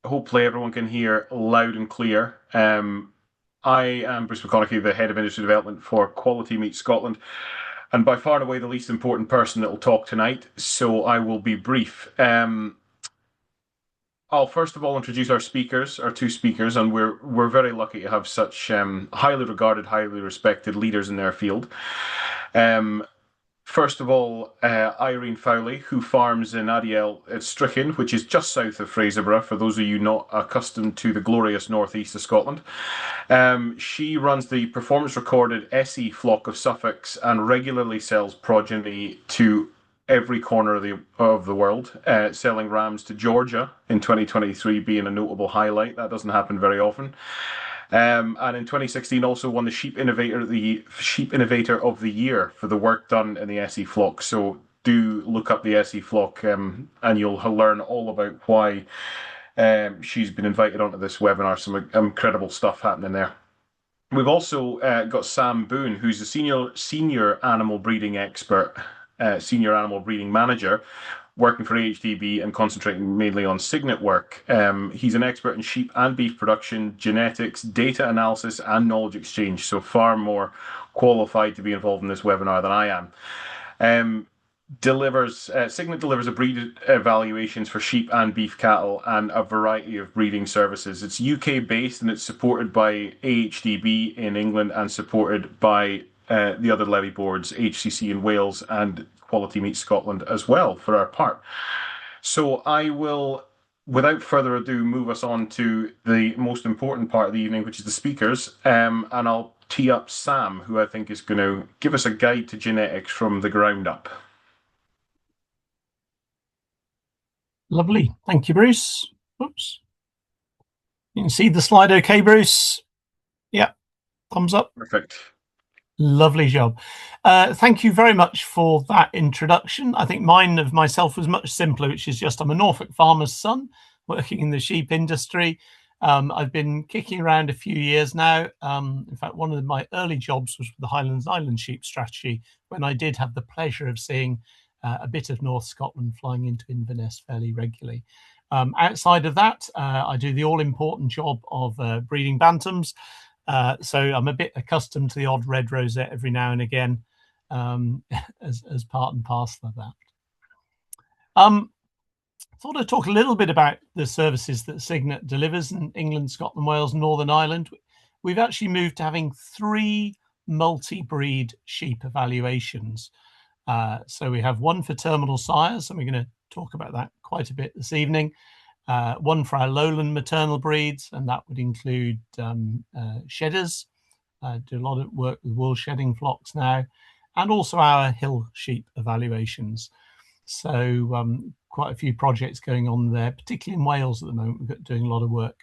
Hopefully everyone can hear loud and clear. I am Bruce McConaughey, the Head of Industry Development for Quality Meat Scotland, and by far and away the least important person that will talk tonight, so I will be brief. I'll first of all introduce our speakers, our two speakers, and we're very lucky to have such highly regarded, highly respected leaders in their field. Um, First of all, Irene Fowlie, who farms in Adiel at Strichen, which is just south of Fraserburgh, for those of you not accustomed to the glorious northeast of Scotland. She runs the performance recorded Essie flock of Suffolks and regularly sells progeny to every corner of the world, selling rams to Georgia in 2023 being a notable highlight. That doesn't happen very often. And in 2016 also won the Sheep Innovator of the Year for the work done in the Essie flock. So do look up the Essie flock, and you'll learn all about why she's been invited onto this webinar. Some incredible stuff happening there. We've also got Sam Boon, who's a senior animal breeding expert, senior animal breeding manager, working for AHDB and concentrating mainly on signet work. He's an expert in sheep and beef production, genetics, data analysis, and knowledge exchange, so far more qualified to be involved in this webinar than I am. Signet delivers a breed evaluations for sheep and beef cattle and a variety of breeding services. It's UK based and it's supported by AHDB in England and supported by the other levy boards, HCC in Wales and Quality Meat Scotland as well for our part. So I will, without further ado, move us on to the most important part of the evening, which is the speakers, and I'll tee up Sam, who I think is going to give us a guide to genetics from the ground up. Lovely. Thank you, Bruce. Oops. You can see the slide okay, Bruce? Yeah. Thumbs up. Perfect. Lovely job. Thank you very much for that introduction. I think mine of myself was much simpler, which is just I'm a Norfolk farmer's son working in the sheep industry. I've been kicking around a few years now. In fact, one of my early jobs was with the Highlands Island sheep strategy when I did have the pleasure of seeing a bit of North Scotland flying into Inverness fairly regularly. Outside of that, I do the all-important job of breeding bantams. So I'm a bit accustomed to the odd red rosette every now and again as part and parcel of that. Thought I'd talk a little bit about the services that Signet delivers in England, Scotland, Wales, Northern Ireland. We've actually moved to having 3 multi-breed sheep evaluations. So we have one for terminal sires, and we're going to talk about that quite a bit this evening. One for our lowland maternal breeds, and that would include shedders. Do a lot of work with wool shedding flocks now, and also our hill sheep evaluations. So quite a few projects going on there, particularly in Wales at the moment. We're doing a lot of work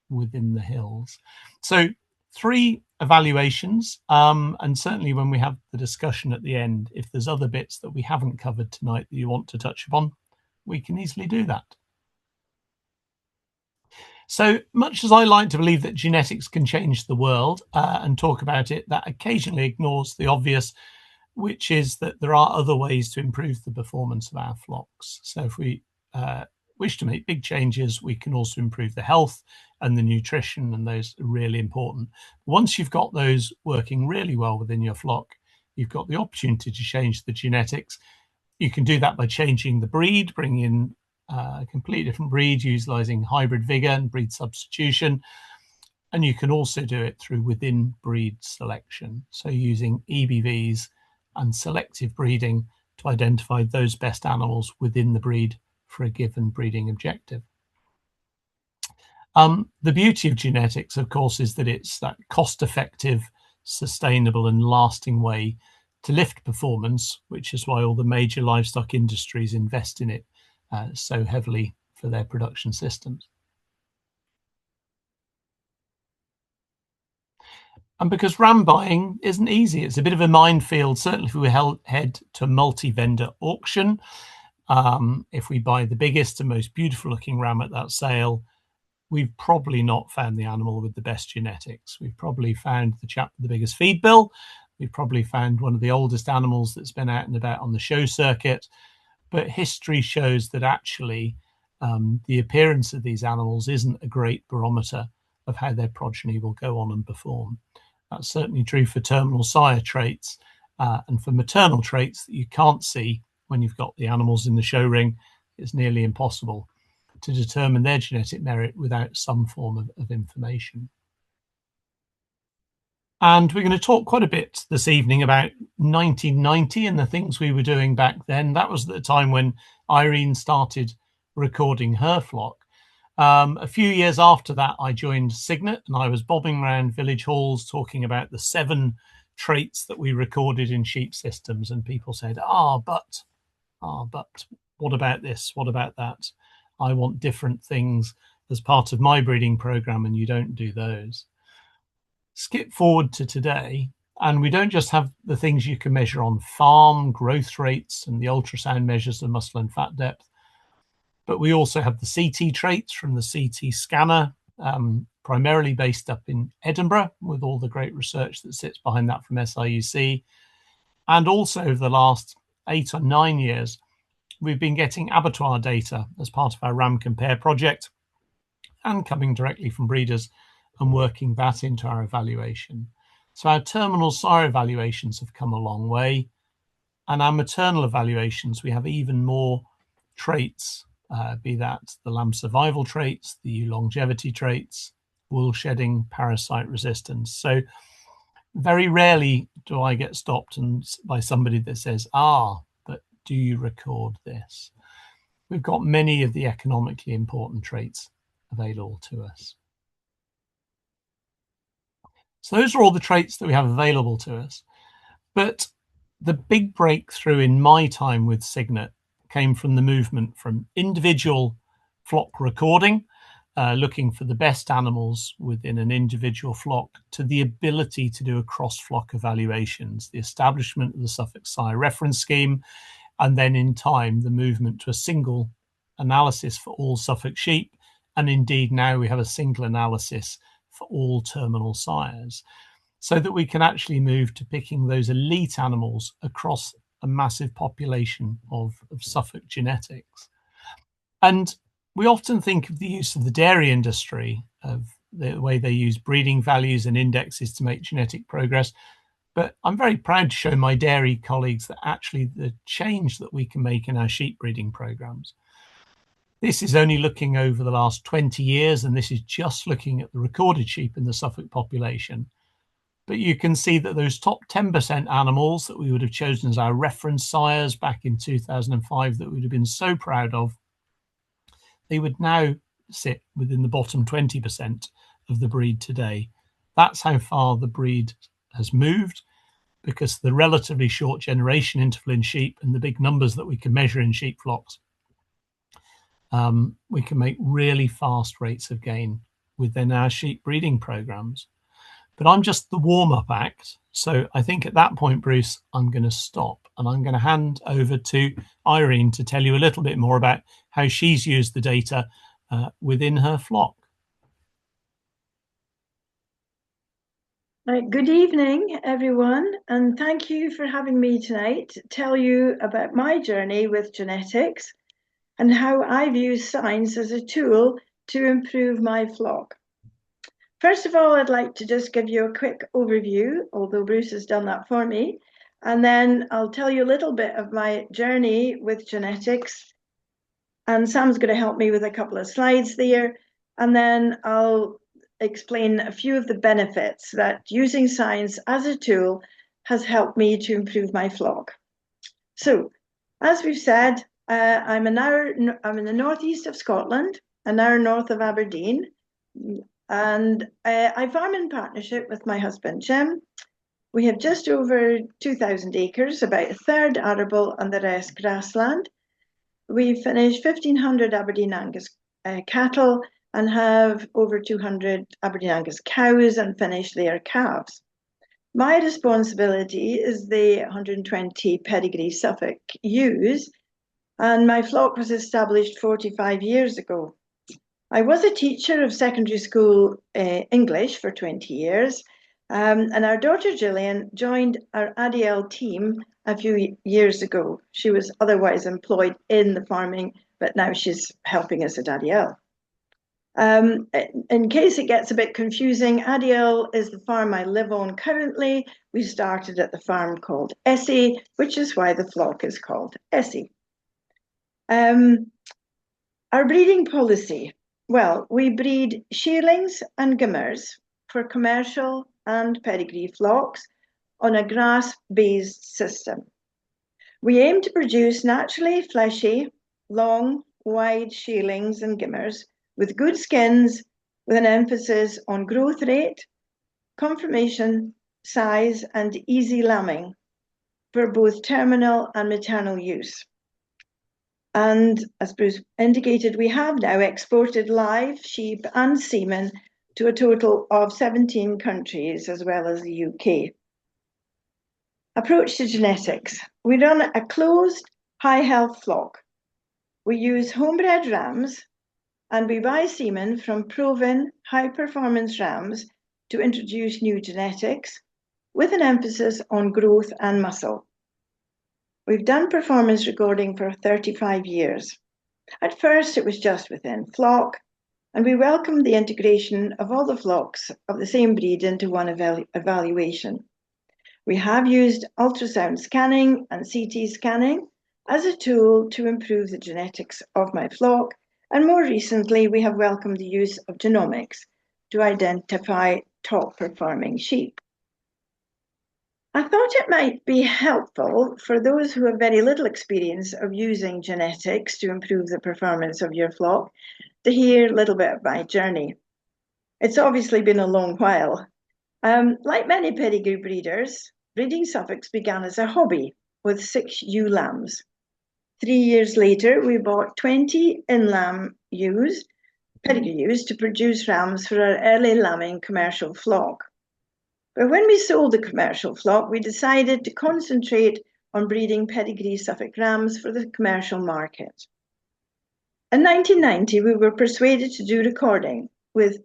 within the hills. So 3 evaluations, and certainly when we have the discussion at the end, if there's other bits that we haven't covered tonight that you want to touch upon, we can easily do that. So much as I like to believe that genetics can change the world and talk about it, that occasionally ignores the obvious, which is that there are other ways to improve the performance of our flocks. So if we wish to make big changes, we can also improve the health and the nutrition, and those are really important. Once you've got those working really well within your flock, you've got the opportunity to change the genetics. You can do that by changing the breed, bringing in a completely different breed, utilizing hybrid vigor and breed substitution. And you can also do it through within breed selection. So using EBVs and selective breeding to identify those best animals within the breed for a given breeding objective. The beauty of genetics, of course, is that it's that cost-effective, sustainable and lasting way to lift performance, which is why all the major livestock industries invest in it so heavily for their production systems. And because ram buying isn't easy, it's a bit of a minefield, certainly if we head to a multi-vendor auction. If we buy the biggest and most beautiful looking ram at that sale, we've probably not found the animal with the best genetics. We've probably found the chap with the biggest feed bill. We've probably found one of the oldest animals that's been out and about on the show circuit. But history shows that actually the appearance of these animals isn't a great barometer of how their progeny will go on and perform. That's certainly true for terminal sire traits and for maternal traits that you can't see when you've got the animals in the show ring. It's nearly impossible to determine their genetic merit without some form of information. And we're going to talk quite a bit this evening about 1990 and the things we were doing back then. That was the time when Irene started recording her flock. A few years after that, I joined Signet, and I was bobbing around village halls talking about the 7 traits that we recorded in sheep systems. And people said, but what about this? What about that? I want different things as part of my breeding program, and you don't do those. Skip forward to today, and we don't just have the things you can measure on farm, growth rates, and the ultrasound measures of muscle and fat depth, but we also have the CT traits from the CT scanner, primarily based up in Edinburgh, with all the great research that sits behind that from SIUC. And also over the last 8 or 9 years, we've been getting abattoir data as part of our RAM Compare project and coming directly from breeders and working that into our evaluation. So our terminal sire evaluations have come a long way, and our maternal evaluations, we have even more traits, be that the lamb survival traits, the ewe longevity traits, wool shedding, parasite resistance. So very rarely do I get stopped by somebody that says, but do you record this? We've got many of the economically important traits available to us. So those are all the traits that we have available to us. But the big breakthrough in my time with Signet came from the movement from individual flock recording, looking for the best animals within an individual flock, to the ability to do a cross-flock evaluations, the establishment of the Suffolk Sire Reference Scheme, and then in time, the movement to a single analysis for all Suffolk sheep. And indeed, now we have a single analysis for all terminal sires, so that we can actually move to picking those elite animals across a massive population of Suffolk genetics. And we often think of the use of the dairy industry, of the way they use breeding values and indexes to make genetic progress. But I'm very proud to show my dairy colleagues that actually the change that we can make in our sheep breeding programs. This is only looking over the last 20 years, and this is just looking at the recorded sheep in the Suffolk population. But you can see that those top 10% animals that we would have chosen as our reference sires back in 2005 that we would have been so proud of, they would now sit within the bottom 20% of the breed today. That's how far the breed has moved, because the relatively short generation interval in sheep and the big numbers that we can measure in sheep flocks, we can make really fast rates of gain within our sheep breeding programs. But I'm just the warm-up act. So I think at that point, Bruce, I'm going to stop and I'm going to hand over to Irene to tell you a little bit more about how she's used the data within her flock. Good evening, everyone, and thank you for having me tonight to tell you about my journey with genetics and how I've used science as a tool to improve my flock. First of all, I'd like to just give you a quick overview, although Bruce has done that for me, and then I'll tell you a little bit of my journey with genetics, and Sam's going to help me with a couple of slides there, and then I'll explain a few of the benefits that using science as a tool has helped me to improve my flock. So, as we've said, I'm in the northeast of Scotland, an hour north of Aberdeen, and I farm in partnership with my husband, Jim. We have just over 2,000 acres, about a third arable and the rest grassland. We finished 1,500 Aberdeen Angus cattle and have over 200 Aberdeen Angus cows and finish their calves. My responsibility is the 120 pedigree Suffolk ewes, and my flock was established 45 years ago. I was a teacher of secondary school English for 20 years, and our daughter Gillian joined our ADL team a few years ago. She was otherwise employed in the farming but now she's helping us at ADL. In case it gets a bit confusing, ADL is the farm I live on currently. We started at the farm called Essie, which is why the flock is called Essie. Our breeding policy. Well, we breed shearlings and gimmers for commercial and pedigree flocks on a grass-based system. We aim to produce naturally fleshy, long, wide shearlings and gimmers with good skins, with an emphasis on growth rate, conformation, size, and easy lambing for both terminal and maternal use. And as Bruce indicated, we have now exported live sheep and semen to a total of 17 countries, as well as the UK. Approach to genetics. We run a closed, high health flock. We use homebred rams, and we buy semen from proven high performance rams to introduce new genetics with an emphasis on growth and muscle. We've done performance recording for 35 years. At first, it was just within flock, and we welcomed the integration of all the flocks of the same breed into one evaluation. We have used ultrasound scanning and CT scanning as a tool to improve the genetics of my flock, and more recently, we have welcomed the use of genomics to identify top performing sheep. I thought it might be helpful for those who have very little experience of using genetics to improve the performance of your flock to hear a little bit of my journey. It's obviously been a long while. Like many pedigree breeders, breeding Suffolks began as a hobby with 6 ewe lambs. 3 years later, we bought 20 in-lamb ewes, pedigree ewes, to produce rams for our early lambing commercial flock. But when we sold the commercial flock, we decided to concentrate on breeding pedigree Suffolk rams for the commercial market. In 1990, we were persuaded to do recording with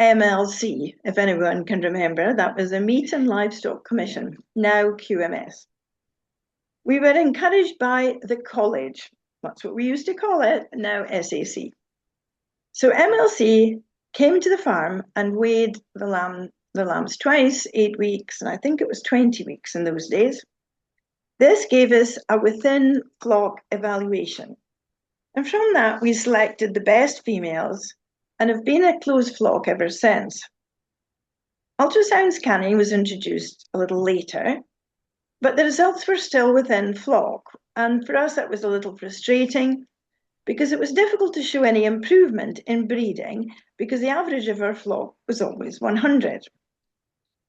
MLC, if anyone can remember. That was the Meat and Livestock Commission, now QMS. We were encouraged by the college, that's what we used to call it, now SAC. So MLC came to the farm and weighed the lambs twice, 8 weeks, and I think it was 20 weeks in those days. This gave us a within flock evaluation. And from that, we selected the best females and have been a closed flock ever since. Ultrasound scanning was introduced a little later, but the results were still within flock. And for us, that was a little frustrating because it was difficult to show any improvement in breeding because the average of our flock was always 100.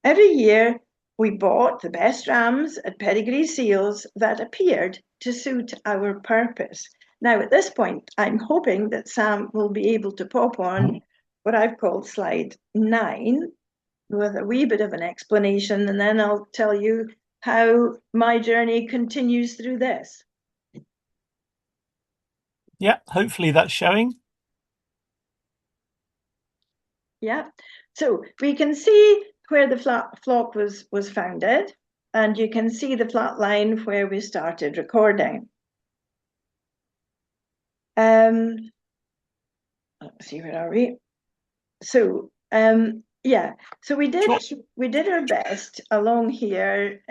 Every year, we bought the best rams at pedigree seals that appeared to suit our purpose. Now, at this point, I'm hoping that Sam will be able to pop on what I've called slide 9 with a wee bit of an explanation, and then I'll tell you how my journey continues through this. Yeah, hopefully that's showing. Yeah, so we can see where the flock was founded, and you can see the flat line where we started recording. Let's see, where are we? So yeah, so we did our best along here.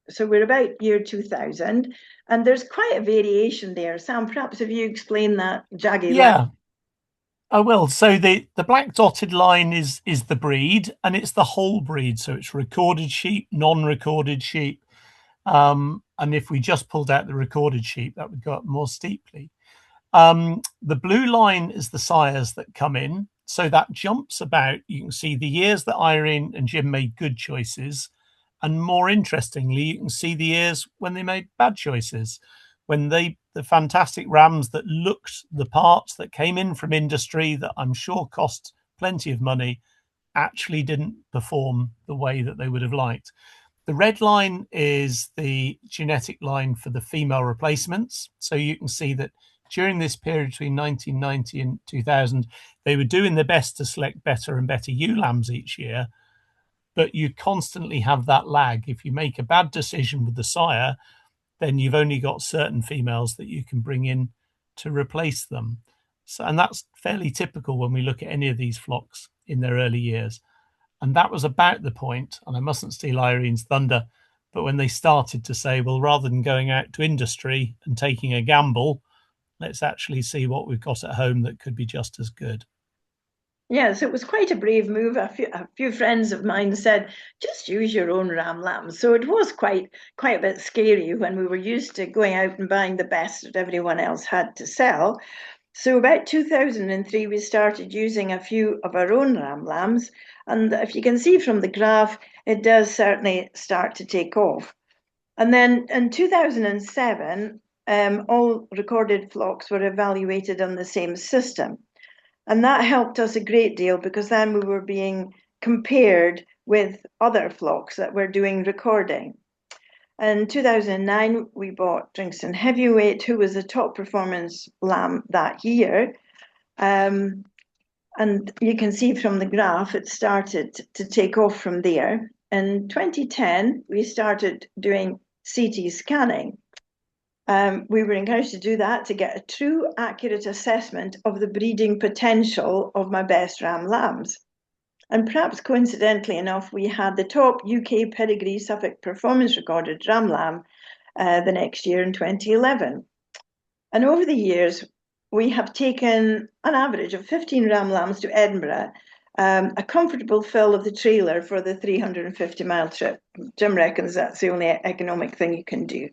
So we're about year 2000, and there's quite a variation there. Sam, perhaps if you explain that jagged line. I will. So the black dotted line is the breed, and it's the whole breed. So it's recorded sheep, non-recorded sheep. And if we just pulled out the recorded sheep, that would go up more steeply. The blue line is the sires that come in. So that jumps about. You can see the years that Irene and Jim made good choices. And more interestingly, you can see the years when they made bad choices. When the fantastic rams that looked the parts that came in from industry that I'm sure cost plenty of money actually didn't perform the way that they would have liked. The red line is the genetic line for the female replacements. So you can see that during this period between 1990 and 2000, they were doing their best to select better and better ewe lambs each year. But you constantly have that lag. If you make a bad decision with the sire, then you've only got certain females that you can bring in to replace them. So, and that's fairly typical when we look at any of these flocks in their early years. And that was about the point, and I mustn't steal Irene's thunder, but when they started to say, well, rather than going out to industry and taking a gamble, let's actually see what we've got at home that could be just as good. Yes, it was quite a brave move. A few friends of mine said, just use your own ram lambs. So it was quite a bit scary when we were used to going out and buying the best that everyone else had to sell. So about 2003, we started using a few of our own ram lambs. And if you can see from the graph, it does certainly start to take off. And then in 2007, all recorded flocks were evaluated on the same system. And that helped us a great deal because then we were being compared with other flocks that were doing recording. In 2009, we bought Drinkston Heavyweight, who was a top performance lamb that year. And you can see from the graph, it started to take off from there. In 2010, we started doing CT scanning. We were encouraged to do that to get a true, accurate assessment of the breeding potential of my best ram lambs. And perhaps coincidentally enough, we had the top UK pedigree Suffolk performance recorded ram lamb the next year in 2011. And over the years, we have taken an average of 15 ram lambs to Edinburgh, a comfortable fill of the trailer for the 350-mile trip. Jim reckons that's the only economic thing you can do.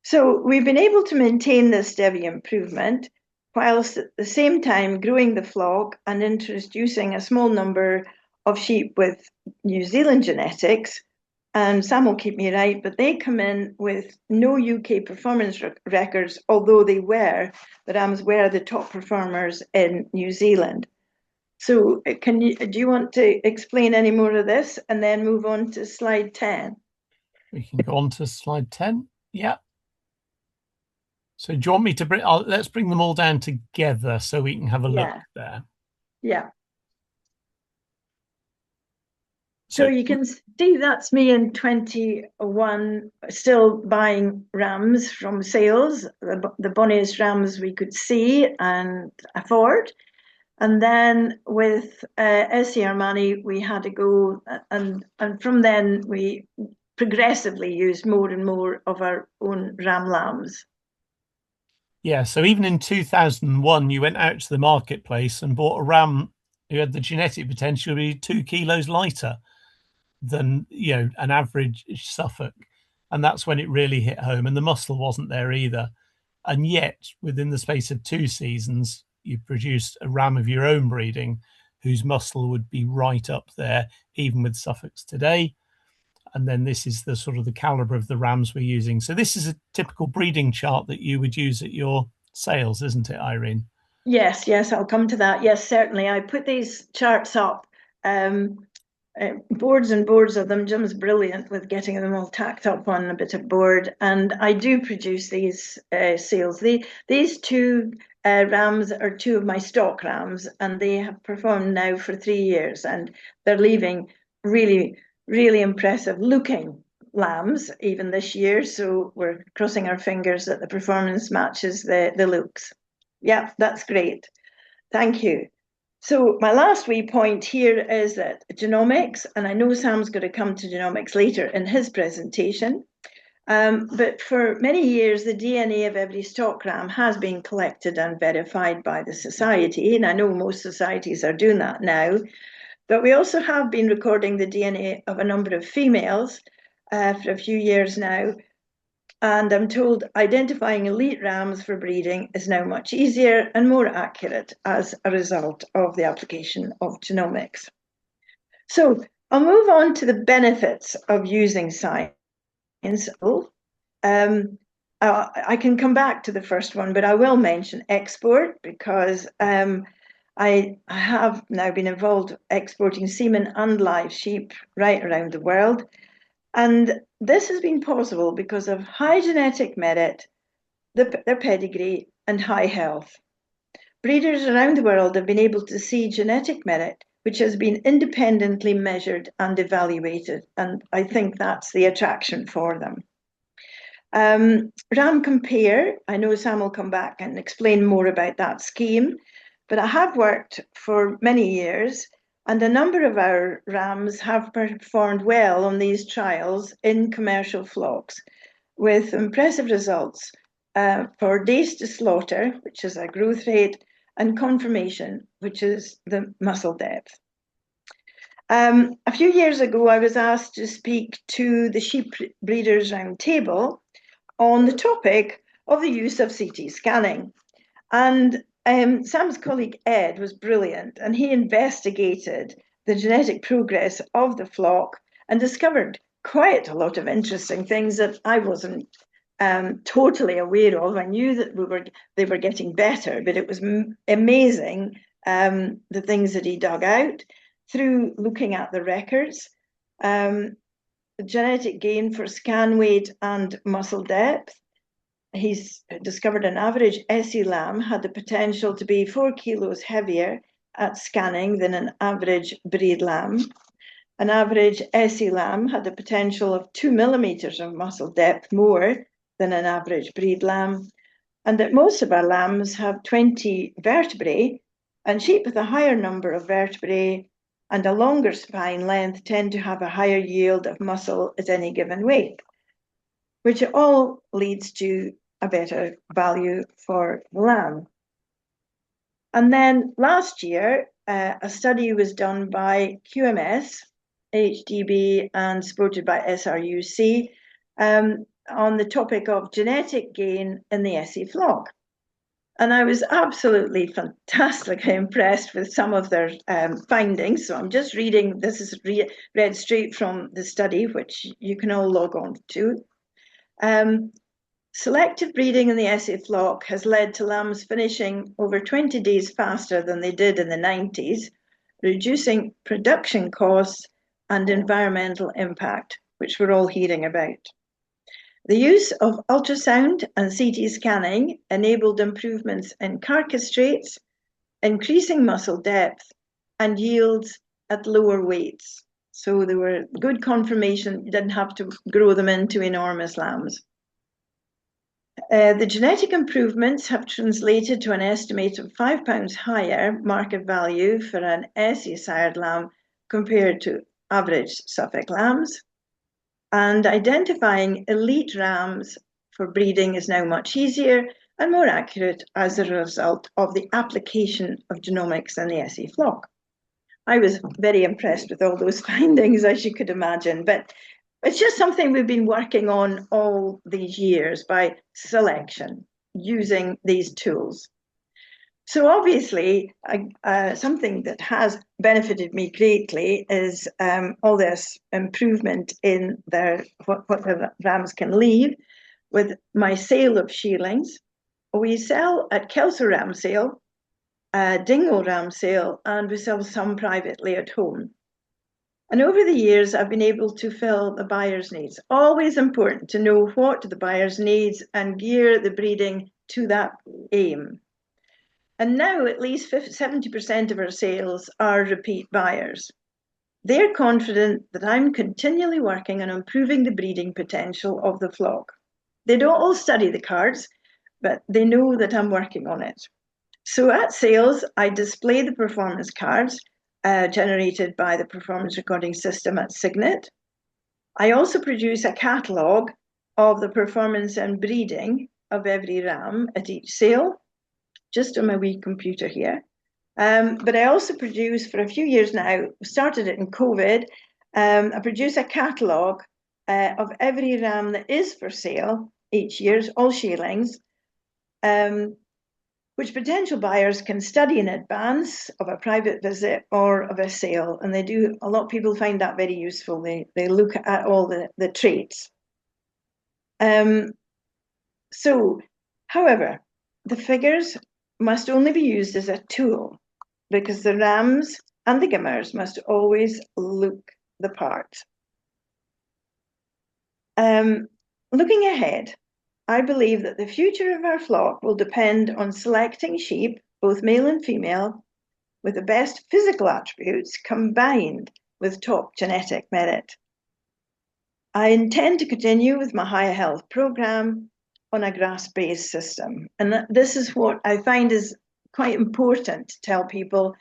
So we've been able to maintain this steady improvement whilst at the same time growing the flock and introducing a small number of sheep with New Zealand genetics. And Sam will keep me right, but they come in with no UK performance records, although the rams were the top performers in New Zealand. So do you want to explain any more of this and then move on to slide 10? We can go on to slide 10. Yeah. So do you want me to bring, let's bring them all down together so we can have a look there. Yeah. So you can see that's me in 21, still buying rams from sales, the bonniest rams we could see and afford. And then with Essie Armani, we had to go, and from then we progressively used more and more of our own ram lambs. Yeah, so even in 2001, you went out to the marketplace and bought a ram who had the genetic potential to be 2 kilos lighter than, an average Suffolk. And that's when it really hit home. And the muscle wasn't there either. And yet, within the space of 2 seasons, you produced a ram of your own breeding whose muscle would be right up there, even with Suffolks today. And then this is the sort of the caliber of the rams we're using. So this is a typical breeding chart that you would use at your sales, isn't it, Irene? Yes, I'll come to that. Yes, certainly. I put these charts up, boards and boards of them. Jim's brilliant with getting them all tacked up on a bit of board. And I do produce these sales. These 2 rams are 2 of my stock rams, and they have performed now for 3 years. And they're leaving really impressive looking lambs even this year. So we're crossing our fingers that the performance matches the looks. Yeah, that's great. Thank you. So my last wee point here is that genomics, and I know Sam's going to come to genomics later in his presentation, but for many years, the DNA of every stock ram has been collected and verified by the society. And I know most societies are doing that now. But we also have been recording the DNA of a number of females for a few years now. And I'm told identifying elite rams for breeding is now much easier and more accurate as a result of the application of genomics. So I'll move on to the benefits of using science. I can come back to the first one, but I will mention export because I have now been involved exporting semen and live sheep right around the world. And this has been possible because of high genetic merit, their pedigree, and high health. Breeders around the world have been able to see genetic merit, which has been independently measured and evaluated. And I think that's the attraction for them. Ram Compare, I know Sam will come back and explain more about that scheme, but I have worked for many years, and a number of our rams have performed well on these trials in commercial flocks with impressive results for days to slaughter, which is a growth rate, and conformation, which is the muscle depth. A few years ago, I was asked to speak to the Sheep Breeders Roundtable on the topic of the use of CT scanning. And Sam's colleague Ed was brilliant, and he investigated the genetic progress of the flock and discovered quite a lot of interesting things that I wasn't totally aware of. I knew that they were getting better, but it was amazing the things that he dug out through looking at the records. The genetic gain for scan weight and muscle depth. He's discovered an average Essie lamb had the potential to be 4 kilos heavier at scanning than an average breed lamb. An average Essie lamb had the potential of 2 millimeters of muscle depth more than an average breed lamb, and that most of our lambs have 20 vertebrae, and sheep with a higher number of vertebrae and a longer spine length tend to have a higher yield of muscle at any given weight, which all leads to a better value for the lamb. And then last year, a study was done by QMS, AHDB, and supported by SRUC on the topic of genetic gain in the Essie flock. And I was absolutely fantastically impressed with some of their findings. So I'm just reading, this is read straight from the study, which you can all log on to. Selective breeding in the Essie flock has led to lambs finishing over 20 days faster than they did in the 90s, reducing production costs and environmental impact, which we're all hearing about. The use of ultrasound and CT scanning enabled improvements in carcass traits, increasing muscle depth, and yields at lower weights. So there were good conformation, you didn't have to grow them into enormous lambs. The genetic improvements have translated to an estimate of £5 higher market value for an Essie sired lamb compared to average Suffolk lambs. And identifying elite rams for breeding is now much easier and more accurate as a result of the application of genomics in the Essie flock. I was very impressed with all those findings, as you could imagine, but it's just something we've been working on all these years by selection, using these tools. So obviously, something that has benefited me greatly is all this improvement in what the rams can leave with my sale of shearlings. We sell at Kelso Ram Sale, Dingle Ram Sale, and we sell some privately at home. And over the years, I've been able to fill the buyer's needs. Always important to know what the buyer's needs and gear the breeding to that aim. And now at least 70% of our sales are repeat buyers. They're confident that I'm continually working on improving the breeding potential of the flock. They don't all study the cards, but they know that I'm working on it. So at sales, I display the performance cards generated by the performance recording system at Signet. I also produce a catalogue of the performance and breeding of every ram at each sale, just on my wee computer here. But I also produce, for a few years now, started it in COVID, I produce a catalogue of every ram that is for sale each year, all shearlings, which potential buyers can study in advance of a private visit or of a sale. And they do, a lot of people find that very useful. They look at all the traits. So, however, the figures must only be used as a tool because the rams and the gimmers must always look the part. Looking ahead, I believe that the future of our flock will depend on selecting sheep, both male and female, with the best physical attributes combined with top genetic merit. I intend to continue with my higher health program on a grass-based system. And this is what I find is quite important to tell people,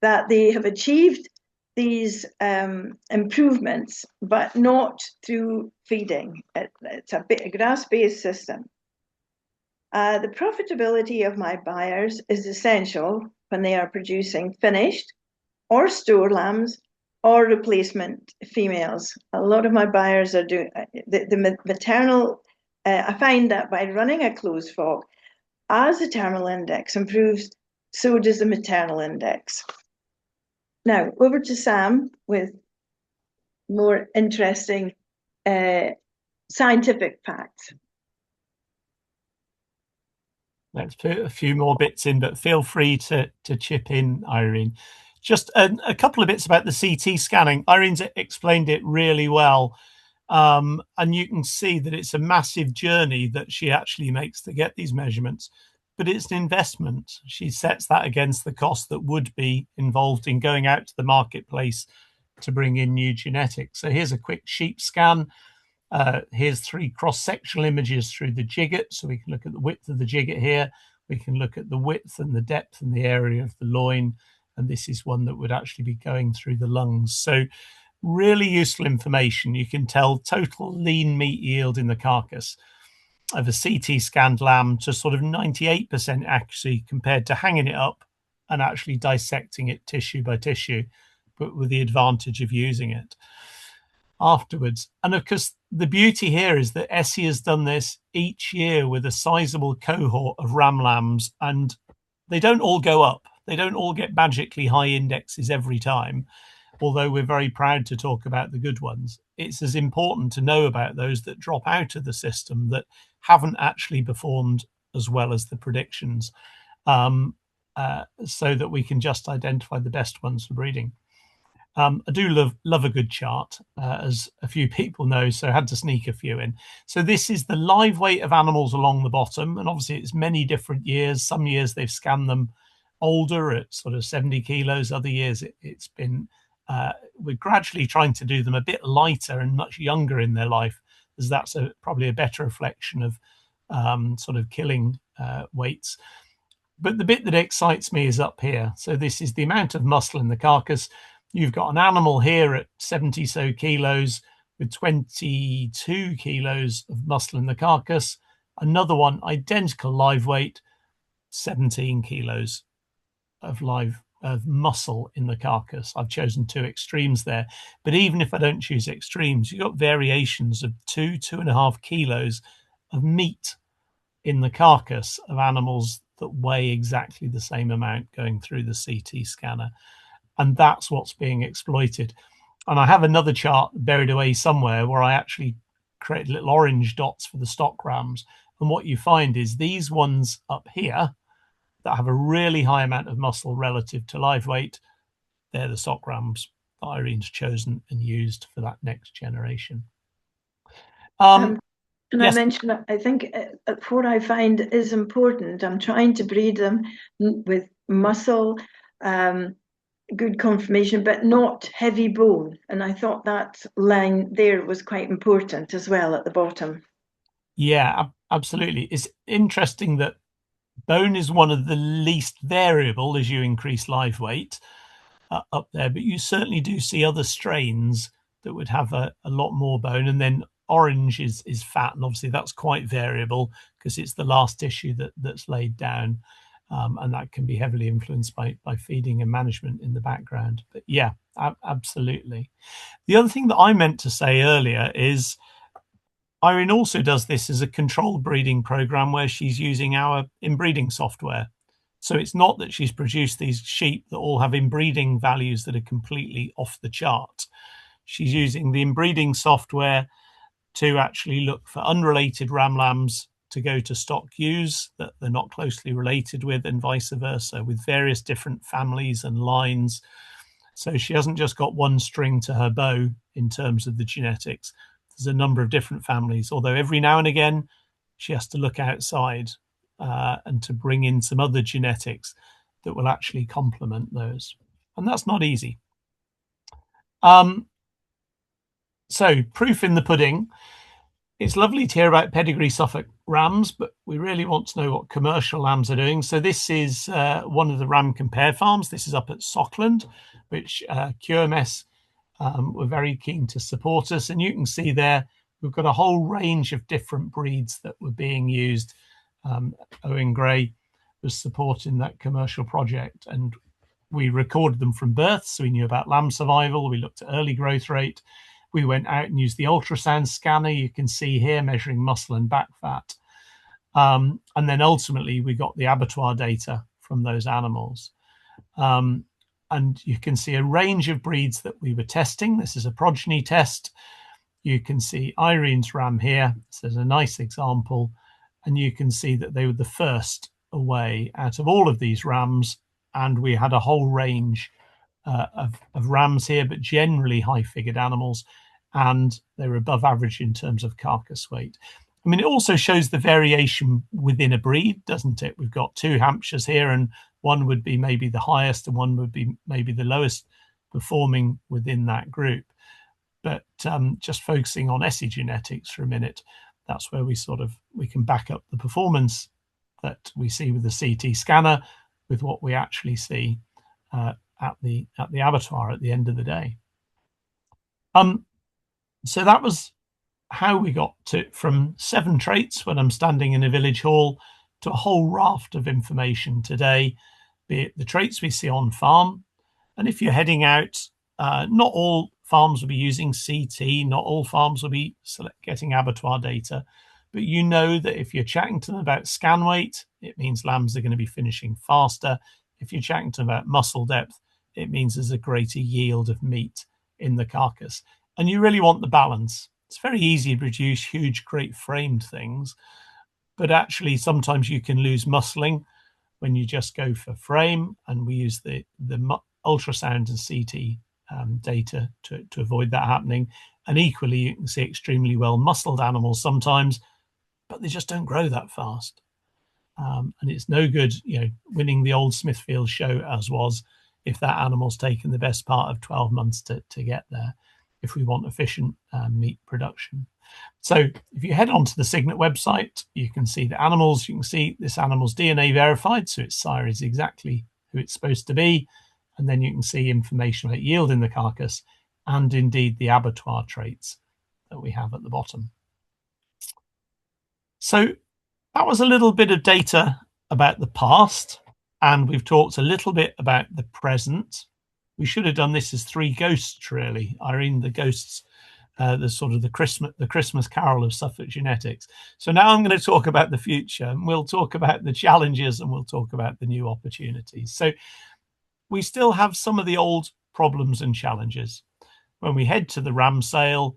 that they have achieved these improvements, but not through feeding. It's a grass-based system. The profitability of my buyers is essential when they are producing finished or store lambs or replacement females. A lot of my buyers are doing the maternal. I find that by running a closed flock, as the terminal index improves, so does the maternal index. Now, over to Sam with more interesting scientific facts. Let's put a few more bits in, but feel free to chip in, Irene. Just a couple of bits about the CT scanning. Irene's explained it really well. And you can see that it's a massive journey that she actually makes to get these measurements, but it's an investment. She sets that against the cost that would be involved in going out to the marketplace to bring in new genetics. So here's a quick sheep scan. Here's 3 cross-sectional images through the gigget. So we can look at the width of the gigget here. We can look at the width and the depth and the area of the loin. And this is one that would actually be going through the lungs. So really useful information. You can tell total lean meat yield in the carcass of a CT scanned lamb to sort of 98% accuracy compared to hanging it up and actually dissecting it tissue by tissue, but with the advantage of using it afterwards. And of course, the beauty here is that Essie has done this each year with a sizable cohort of ram lambs, and they don't all go up. They don't all get magically high indexes every time. Although we're very proud to talk about the good ones, it's as important to know about those that drop out of the system, that haven't actually performed as well as the predictions, so that we can just identify the best ones for breeding. I do love a good chart, as a few people know, so I had to sneak a few in. So this is the live weight of animals along the bottom, and obviously it's many different years. Some years they've scanned them older at sort of 70 kilos. Other years it's been, we're gradually trying to do them a bit lighter and much younger in their life, as that's probably a better reflection of sort of killing weights. But the bit that excites me is up here. So this is the amount of muscle in the carcass. You've got an animal here at 70 so kilos with 22 kilos of muscle in the carcass. Another one, identical live weight, 17 kilos of muscle in the carcass. I've chosen 2 extremes there. But even if I don't choose extremes, you've got variations of 2.5 kilos of meat in the carcass of animals that weigh exactly the same amount going through the CT scanner. And that's what's being exploited. And I have another chart buried away somewhere where I actually create little orange dots for the stock rams. And what you find is these ones up here that have a really high amount of muscle relative to live weight, they're the stock rams that Irene's chosen and used for that next generation. And yes. I mentioned, I think what I find is important, I'm trying to breed them with muscle, good conformation, but not heavy bone. And I thought that line there was quite important as well at the bottom. Yeah, absolutely. It's interesting that bone is one of the least variable as you increase live weight up there, but you certainly do see other strains that would have a lot more bone. And then orange is fat, and obviously that's quite variable because it's the last tissue that's laid down. And that can be heavily influenced by feeding and management in the background. But yeah, absolutely. The other thing that I meant to say earlier is Irene also does this as a controlled breeding program where she's using our inbreeding software. So it's not that she's produced these sheep that all have inbreeding values that are completely off the chart. She's using the inbreeding software to actually look for unrelated ram lambs to go to stock ewes that they're not closely related with, and vice versa, with various different families and lines. So she hasn't just got one string to her bow in terms of the genetics. There's a number of different families, although every now and again she has to look outside and to bring in some other genetics that will actually complement those. And that's not easy. So, proof in the pudding. It's lovely to hear about pedigree Suffolk rams, but we really want to know what commercial lambs are doing. So this is one of the ram compare farms. This is up at Sockland, which QMS were very keen to support us. And you can see there, we've got a whole range of different breeds that were being used. Owen Gray was supporting that commercial project, and we recorded them from birth, so we knew about lamb survival. We looked at early growth rate. We went out and used the ultrasound scanner. You can see here measuring muscle and back fat. And then ultimately we got the abattoir data from those animals. And you can see a range of breeds that we were testing. This is a progeny test. You can see Irene's ram here. This is a nice example. And you can see that they were the first away out of all of these rams. And we had a whole range of rams here, but generally high-figured animals, and they were above average in terms of carcass weight. I mean, it also shows the variation within a breed, doesn't it? We've got 2 Hampshires here, and one would be maybe the highest and one would be maybe the lowest performing within that group. But just focusing on Essie genetics for a minute, that's where we can back up the performance that we see with the CT scanner with what we actually see at the abattoir at the end of the day. So that was how we got from 7 traits when I'm standing in a village hall to a whole raft of information today, be it the traits we see on farm. And if you're heading out, not all farms will be using CT, not all farms will be getting abattoir data, but you know that if you're chatting to them about scan weight, it means lambs are going to be finishing faster. If you're chatting to them about muscle depth, it means there's a greater yield of meat in the carcass. And you really want the balance. It's very easy to produce huge, great framed things, but actually sometimes you can lose muscling when you just go for frame. And we use the ultrasound and CT data to avoid that happening. And equally, you can see extremely well muscled animals sometimes, but they just don't grow that fast. And it's no good, winning the old Smithfield show as was, if that animal's taken the best part of 12 months to get there, if we want efficient meat production. So if you head onto the Signet website, you can see the animals. You can see this animal's DNA verified, so its sire is exactly who it's supposed to be. And then you can see information about yield in the carcass and indeed the abattoir traits that we have at the bottom. So that was a little bit of data about the past, and we've talked a little bit about the present. We should have done this as 3 ghosts, really. Irene, the ghosts, the Christmas carol of Suffolk genetics. So now I'm going to talk about the future, and we'll talk about the challenges and we'll talk about the new opportunities. So we still have some of the old problems and challenges. When we head to the ram sale,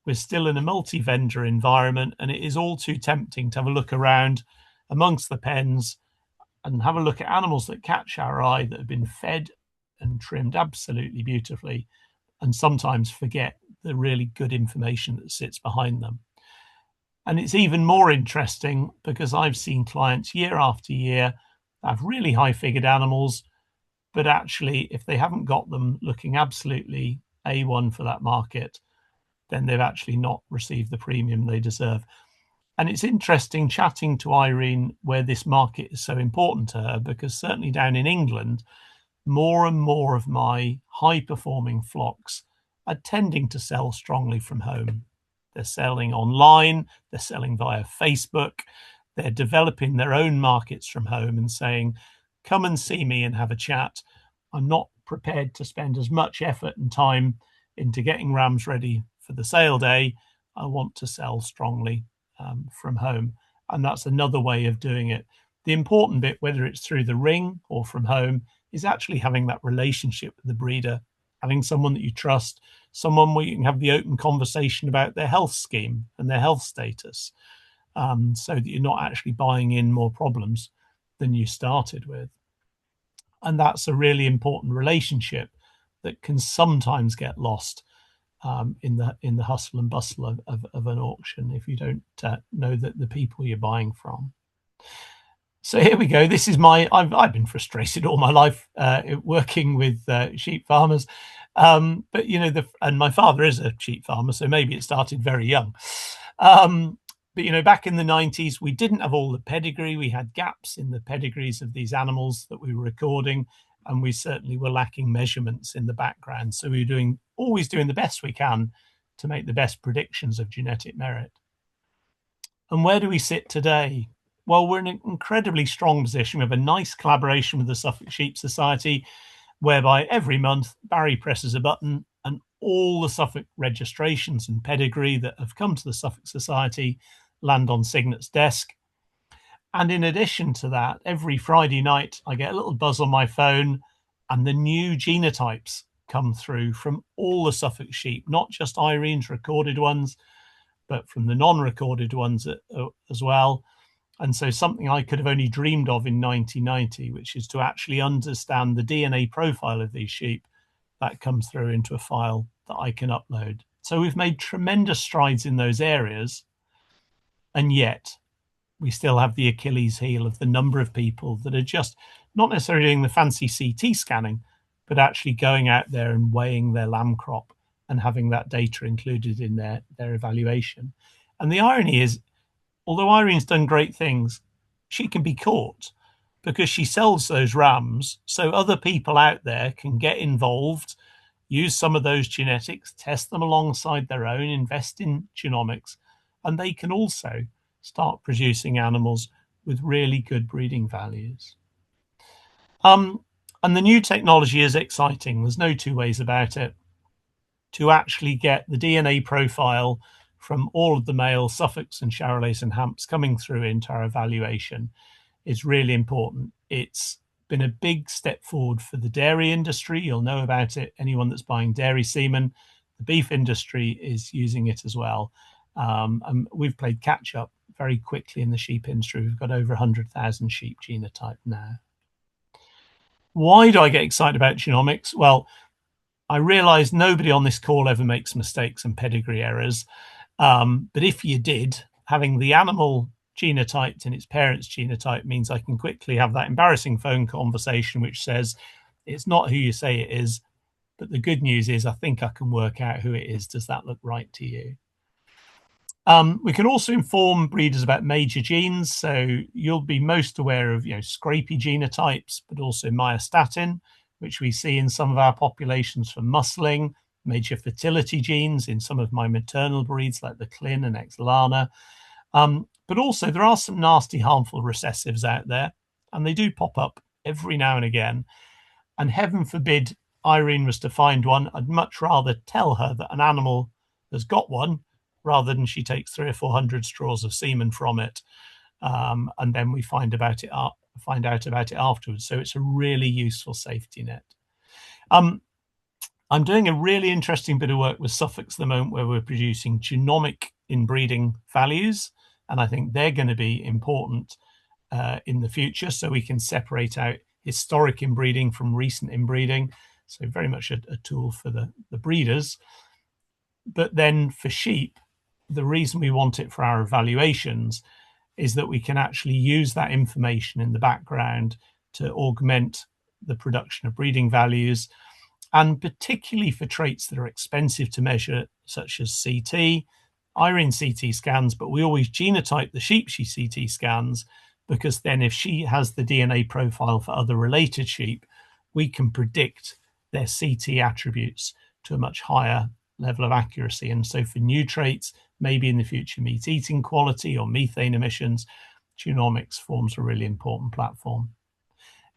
we're still in a multi-vendor environment, and it is all too tempting to have a look around amongst the pens and have a look at animals that catch our eye, that have been fed and trimmed absolutely beautifully, and sometimes forget the really good information that sits behind them. And it's even more interesting because I've seen clients year after year have really high-figured animals, but actually, if they haven't got them looking absolutely A1 for that market, then they've actually not received the premium they deserve. And it's interesting chatting to Irene where this market is so important to her, because certainly down in England, more and more of my high-performing flocks are tending to sell strongly from home. They're selling online, they're selling via Facebook, they're developing their own markets from home and saying, come and see me and have a chat. I'm not prepared to spend as much effort and time into getting rams ready for the sale day. I want to sell strongly from home. And that's another way of doing it. The important bit, whether it's through the ring or from home, is actually having that relationship with the breeder, having someone that you trust, someone where you can have the open conversation about their health scheme and their health status, so that you're not actually buying in more problems than you started with. And that's a really important relationship that can sometimes get lost in the hustle and bustle of an auction if you don't know that the people you're buying from. So here we go. This is I've been frustrated all my life working with sheep farmers. But and my father is a sheep farmer, so maybe it started very young. But back in the 90s, we didn't have all the pedigree. We had gaps in the pedigrees of these animals that we were recording, and we certainly were lacking measurements in the background. So we were always doing the best we can to make the best predictions of genetic merit. And where do we sit today? Well, we're in an incredibly strong position. We have a nice collaboration with the Suffolk Sheep Society, whereby every month Barry presses a button and all the Suffolk registrations and pedigree that have come to the Suffolk Society land on Signet's desk. And in addition to that, every Friday night, I get a little buzz on my phone and the new genotypes come through from all the Suffolk sheep, not just Irene's recorded ones, but from the non-recorded ones as well. And so something I could have only dreamed of in 1990, which is to actually understand the DNA profile of these sheep, that comes through into a file that I can upload. So we've made tremendous strides in those areas. And yet we still have the Achilles heel of the number of people that are just not necessarily doing the fancy CT scanning, but actually going out there and weighing their lamb crop and having that data included in their evaluation. And the irony is, although Irene's done great things, she can be caught because she sells those rams so other people out there can get involved, use some of those genetics, test them alongside their own, invest in genomics, and they can also start producing animals with really good breeding values. And the new technology is exciting. There's no two ways about it. To actually get the DNA profile from all of the male Suffolks and Charolais and Hamps coming through into our evaluation is really important. It's been a big step forward for the dairy industry. You'll know about it, anyone that's buying dairy semen. The beef industry is using it as well. And we've played catch up very quickly in the sheep industry. We've got over 100,000 sheep genotyped now. Why do I get excited about genomics? Well, I realize nobody on this call ever makes mistakes and pedigree errors. But if you did, having the animal genotyped and its parents genotype means I can quickly have that embarrassing phone conversation which says, it's not who you say it is, but the good news is I think I can work out who it is. Does that look right to you? We can also inform breeders about major genes. So you'll be most aware of, scrapie genotypes, but also myostatin, which we see in some of our populations for muscling, major fertility genes in some of my maternal breeds like the Clin and Exlana. But also there are some nasty, harmful recessives out there, and they do pop up every now and again. And heaven forbid Irene was to find one. I'd much rather tell her that an animal has got one rather than she takes 300 or 400 straws of semen from it, and then we find out about it afterwards. So it's a really useful safety net. I'm doing a really interesting bit of work with Suffolks at the moment where we're producing genomic inbreeding values, and I think they're going to be important in the future, so we can separate out historic inbreeding from recent inbreeding. So very much a tool for the breeders. But then for sheep, the reason we want it for our evaluations is that we can actually use that information in the background to augment the production of breeding values, and particularly for traits that are expensive to measure, such as CT, Irene CT scans, but we always genotype the sheep she CT scans, because then if she has the DNA profile for other related sheep, we can predict their CT attributes to a much higher level of accuracy. And so for new traits, maybe in the future meat eating quality or methane emissions, genomics forms a really important platform.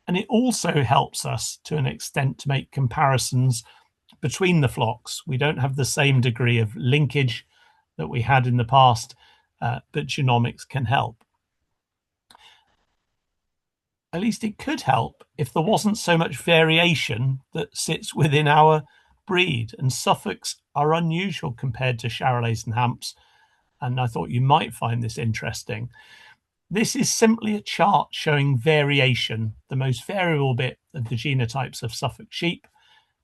And it also helps us to an extent to make comparisons between the flocks. We don't have the same degree of linkage that we had in the past, but genomics can help. At least it could help if there wasn't so much variation that sits within our breed. And Suffolks are unusual compared to Charolais and Hamps, and I thought you might find this interesting. This is simply a chart showing variation, the most variable bit of the genotypes of Suffolk sheep,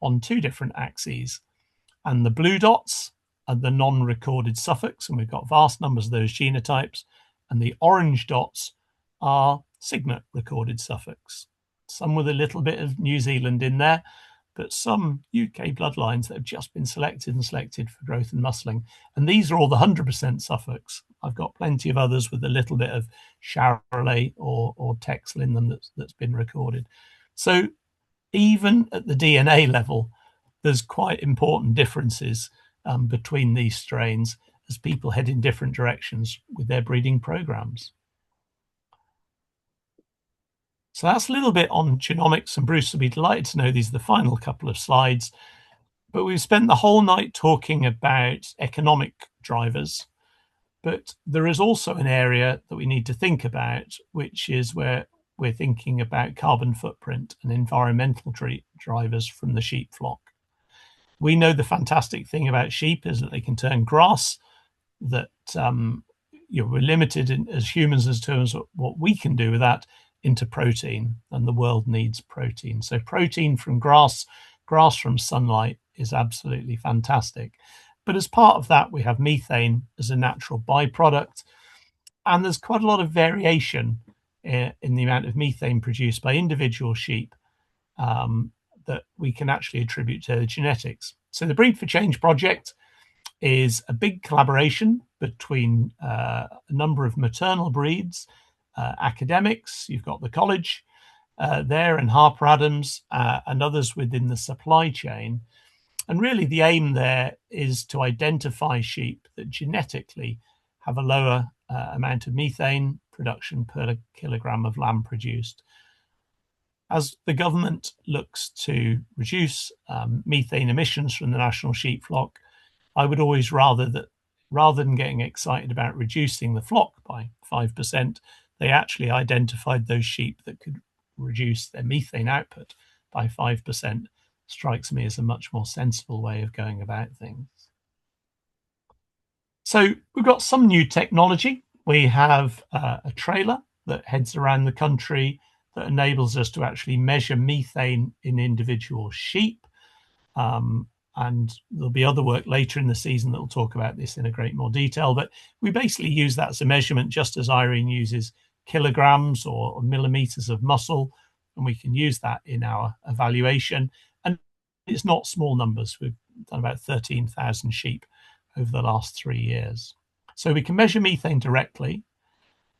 on two different axes. And the blue dots are the non-recorded Suffolks, and we've got vast numbers of those genotypes. And the orange dots are Signet recorded Suffolks, some with a little bit of New Zealand in there, but some UK bloodlines that have just been selected for growth and muscling. And these are all the 100% Suffolks. I've got plenty of others with a little bit of Charolais or Texel in them that's been recorded. So even at the DNA level, there's quite important differences between these strains as people head in different directions with their breeding programs. So that's a little bit on genomics, and Bruce will be delighted to know these are the final couple of slides. But we've spent the whole night talking about economic drivers, but there is also an area that we need to think about, which is where we're thinking about carbon footprint and environmental drivers from the sheep flock. We know the fantastic thing about sheep is that they can turn grass, that we're limited as humans in terms of what we can do with that, into protein, and the world needs protein. So protein from grass from sunlight is absolutely fantastic. But as part of that, we have methane as a natural byproduct. And there's quite a lot of variation in the amount of methane produced by individual sheep that we can actually attribute to genetics. So the Breed for Change project is a big collaboration between a number of maternal breeds, academics. You've got the college there, and Harper Adams, and others within the supply chain. And really the aim there is to identify sheep that genetically have a lower amount of methane production per kilogram of lamb produced. As the government looks to reduce methane emissions from the national sheep flock, I would always rather than getting excited about reducing the flock by 5%, they actually identified those sheep that could reduce their methane output by 5%. Strikes me as a much more sensible way of going about things. So we've got some new technology. We have a trailer that heads around the country that enables us to actually measure methane in individual sheep. And there'll be other work later in the season that will talk about this in a great more detail. But we basically use that as a measurement, just as Irene uses kilograms or millimeters of muscle, and we can use that in our evaluation. And it's not small numbers. We've done about 13,000 sheep over the last 3 years. So we can measure methane directly.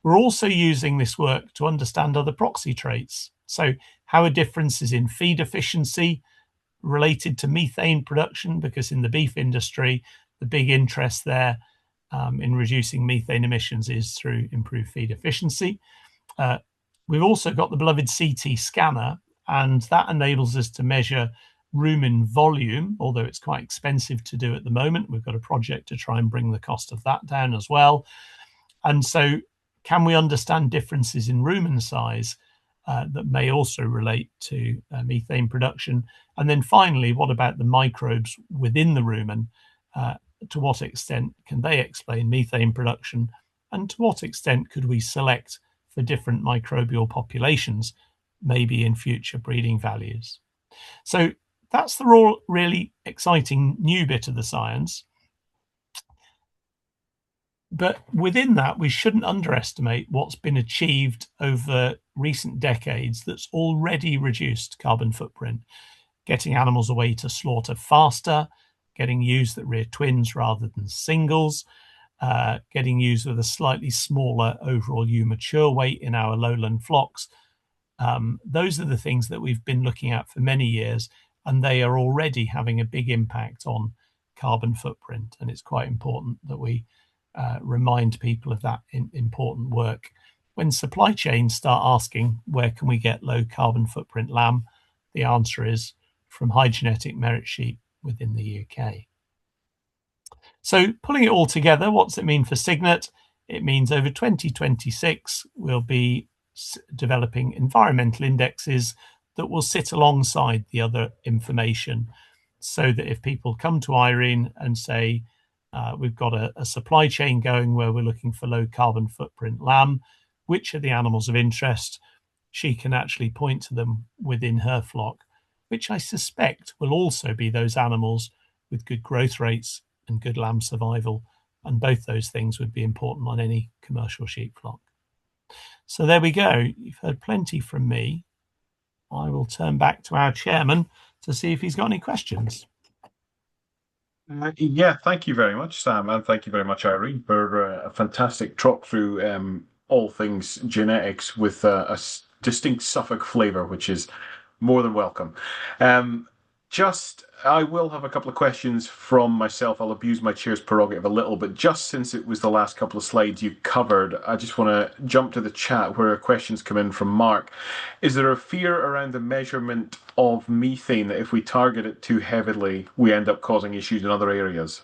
We're also using this work to understand other proxy traits. So how are differences in feed efficiency related to methane production? Because in the beef industry, the big interest there in reducing methane emissions is through improved feed efficiency. We've also got the beloved CT scanner, and that enables us to measure rumen volume, although it's quite expensive to do at the moment. We've got a project to try and bring the cost of that down as well. And so can we understand differences in rumen size that may also relate to methane production? And then finally, what about the microbes within the rumen? To what extent can they explain methane production? And to what extent could we select for different microbial populations, maybe in future breeding values? So that's the really exciting new bit of the science. But within that, we shouldn't underestimate what's been achieved over recent decades that's already reduced carbon footprint. Getting animals away to slaughter faster, getting ewes that rear twins rather than singles, getting ewes with a slightly smaller overall ewe mature weight in our lowland flocks. Those are the things that we've been looking at for many years, and they are already having a big impact on carbon footprint. And it's quite important that we remind people of that important work. When supply chains start asking, where can we get low carbon footprint lamb? The answer is from high genetic merit sheep within the UK. So pulling it all together, what's it mean for Signet? It means over 2026, we'll be developing environmental indexes that will sit alongside the other information, so that if people come to Irene and say, we've got a supply chain going where we're looking for low carbon footprint lamb, which are the animals of interest, she can actually point to them within her flock, which I suspect will also be those animals with good growth rates and good lamb survival. And both those things would be important on any commercial sheep flock. So there we go. You've heard plenty from me. I will turn back to our chairman to see if he's got any questions. Yeah, thank you very much, Sam, and thank you very much, Irene, for a fantastic talk through all things genetics with a distinct Suffolk flavour, which is more than welcome. I will have a couple of questions from myself. I'll abuse my chair's prerogative a little, but just since it was the last couple of slides you covered, I just want to jump to the chat where questions come in from Mark. Is there a fear around the measurement of methane that if we target it too heavily, we end up causing issues in other areas?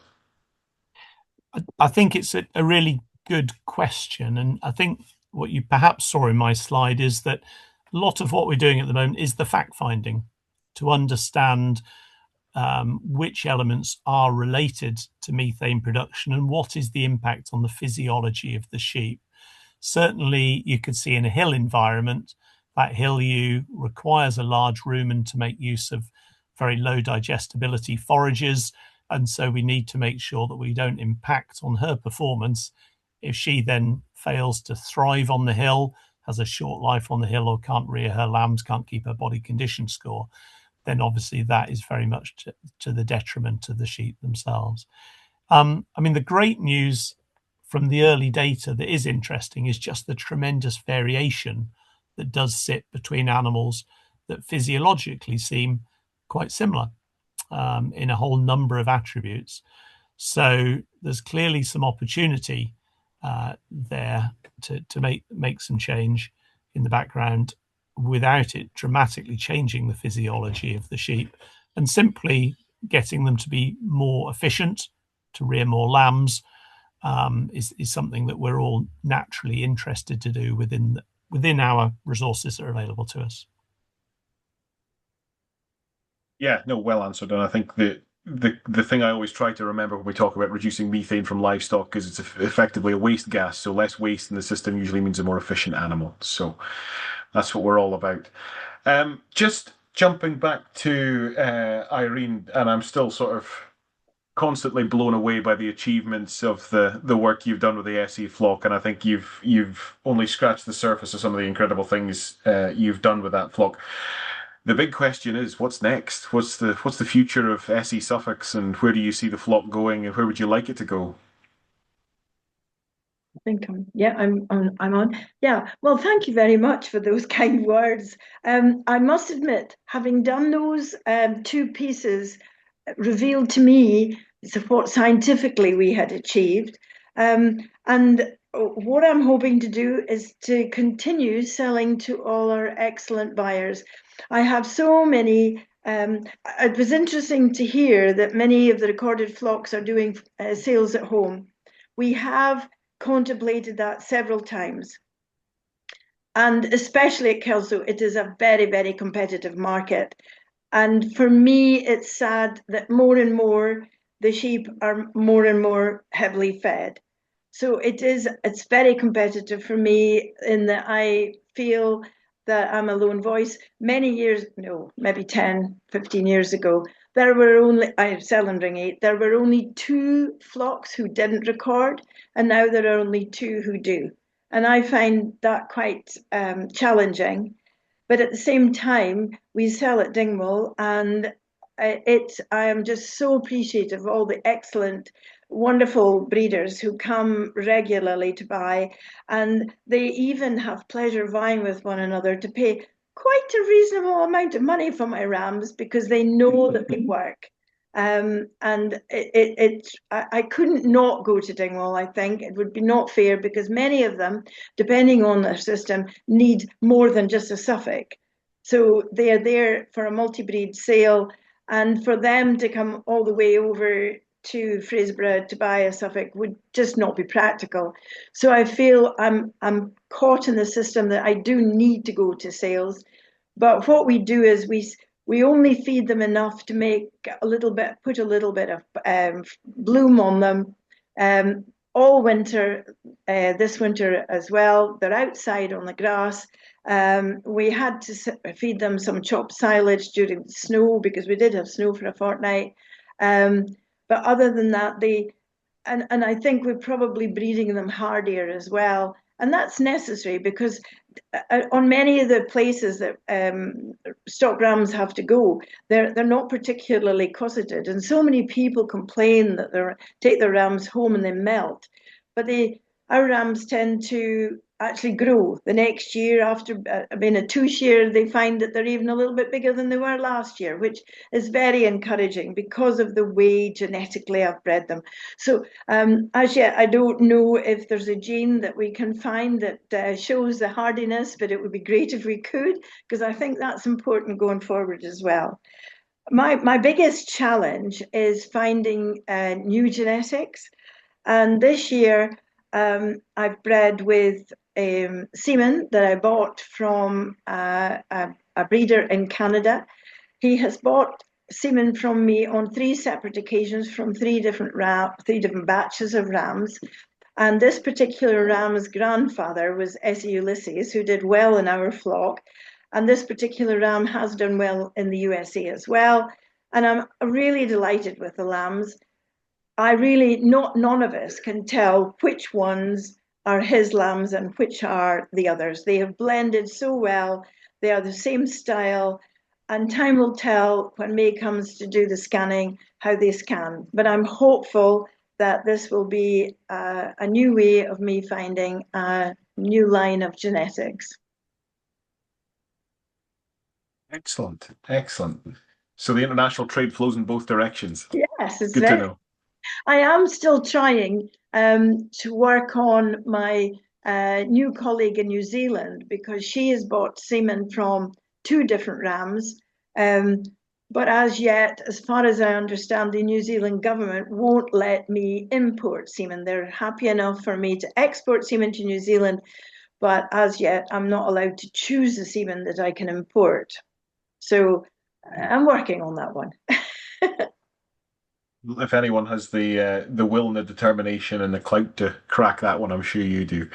I think it's a really good question. And I think what you perhaps saw in my slide is that a lot of what we're doing at the moment is the fact finding to understand which elements are related to methane production and what is the impact on the physiology of the sheep. Certainly, you could see in a hill environment, that hill ewe requires a large rumen to make use of very low digestibility forages. And so we need to make sure that we don't impact on her performance. If she then fails to thrive on the hill, has a short life on the hill, or can't rear her lambs, can't keep her body condition score, then obviously that is very much to the detriment of the sheep themselves. I mean, the great news from the early data that is interesting is just the tremendous variation that does sit between animals that physiologically seem quite similar in a whole number of attributes. So there's clearly some opportunity there to make some change in the background without it dramatically changing the physiology of the sheep, and simply getting them to be more efficient, to rear more lambs, is something that we're all naturally interested to do within our resources that are available to us. Yeah, no, well answered. And I think the thing I always try to remember when we talk about reducing methane from livestock is it's effectively a waste gas. So less waste in the system usually means a more efficient animal. So that's what we're all about. Just jumping back to Irene, and I'm still sort of constantly blown away by the achievements of the work you've done with the Essie flock, and I think you've only scratched the surface of some of the incredible things you've done with that flock. The big question is, what's next? What's the future of Essie Suffolks, and where do you see the flock going, and where would you like it to go? I think I'm on. Yeah. Well, thank you very much for those kind words. I must admit, having done those two pieces, revealed to me what scientifically we had achieved, and what I'm hoping to do is to continue selling to all our excellent buyers. I have so many. It was interesting to hear that many of the recorded flocks are doing sales at home. We have contemplated that several times. And especially at Kelso, it is a very, very competitive market. And for me, it's sad that more and more the sheep are more and more heavily fed. So it's very competitive for me in that I feel that I'm a lone voice. Many years, no, maybe 10, 15 years ago, there were only, I sell and ring 8, there were only 2 flocks who didn't record, and now there are only 2 who do. And I find that quite challenging. But at the same time, we sell at Dingwall, and I am just so appreciative of all the excellent, wonderful breeders who come regularly to buy, and they even have pleasure vying with one another to pay quite a reasonable amount of money for my rams because they know that they work. And I couldn't not go to Dingwall. I think it would be not fair because many of them, depending on their system, need more than just a Suffolk. So they are there for a multi-breed sale, and for them to come all the way over to Fraserburgh to buy a Suffolk would just not be practical. So I feel I'm caught in the system that I do need to go to sales. But what we do is we only feed them enough to make put a little bit of bloom on them all winter, this winter as well. They're outside on the grass. We had to feed them some chopped silage during the snow because we did have snow for a fortnight. But other than that, and I think we're probably breeding them hardier as well. And that's necessary because on many of the places that stock rams have to go, they're not particularly cosseted. And so many people complain that they take their rams home and they melt. But our rams tend to actually grow the next year. After being a 2-year, they find that they're even a little bit bigger than they were last year, which is very encouraging because of the way genetically I've bred them. So as yet, I don't know if there's a gene that we can find that shows the hardiness, but it would be great if we could, because I think that's important going forward as well. My biggest challenge is finding new genetics. And this year, I've bred with semen that I bought from a breeder in Canada. He has bought semen from me on 3 separate occasions from 3 different batches of rams. And this particular ram's grandfather was Essie Ulysses, who did well in our flock. And this particular ram has done well in the USA as well. And I'm really delighted with the lambs. None of us can tell which ones are his lambs and which are the others. They have blended so well. They are the same style, and time will tell when May comes to do the scanning how they scan. But I'm hopeful that this will be a new way of me finding a new line of genetics. Excellent, excellent. So the international trade flows in both directions. Yes, it's good to know. I am still trying to work on my new colleague in New Zealand, because she has bought semen from 2 different rams. But as yet, as far as I understand, the New Zealand government won't let me import semen. They're happy enough for me to export semen to New Zealand, but as yet, I'm not allowed to choose the semen that I can import. So I'm working on that one. If anyone has the will and the determination and the clout to crack that one, I'm sure you do.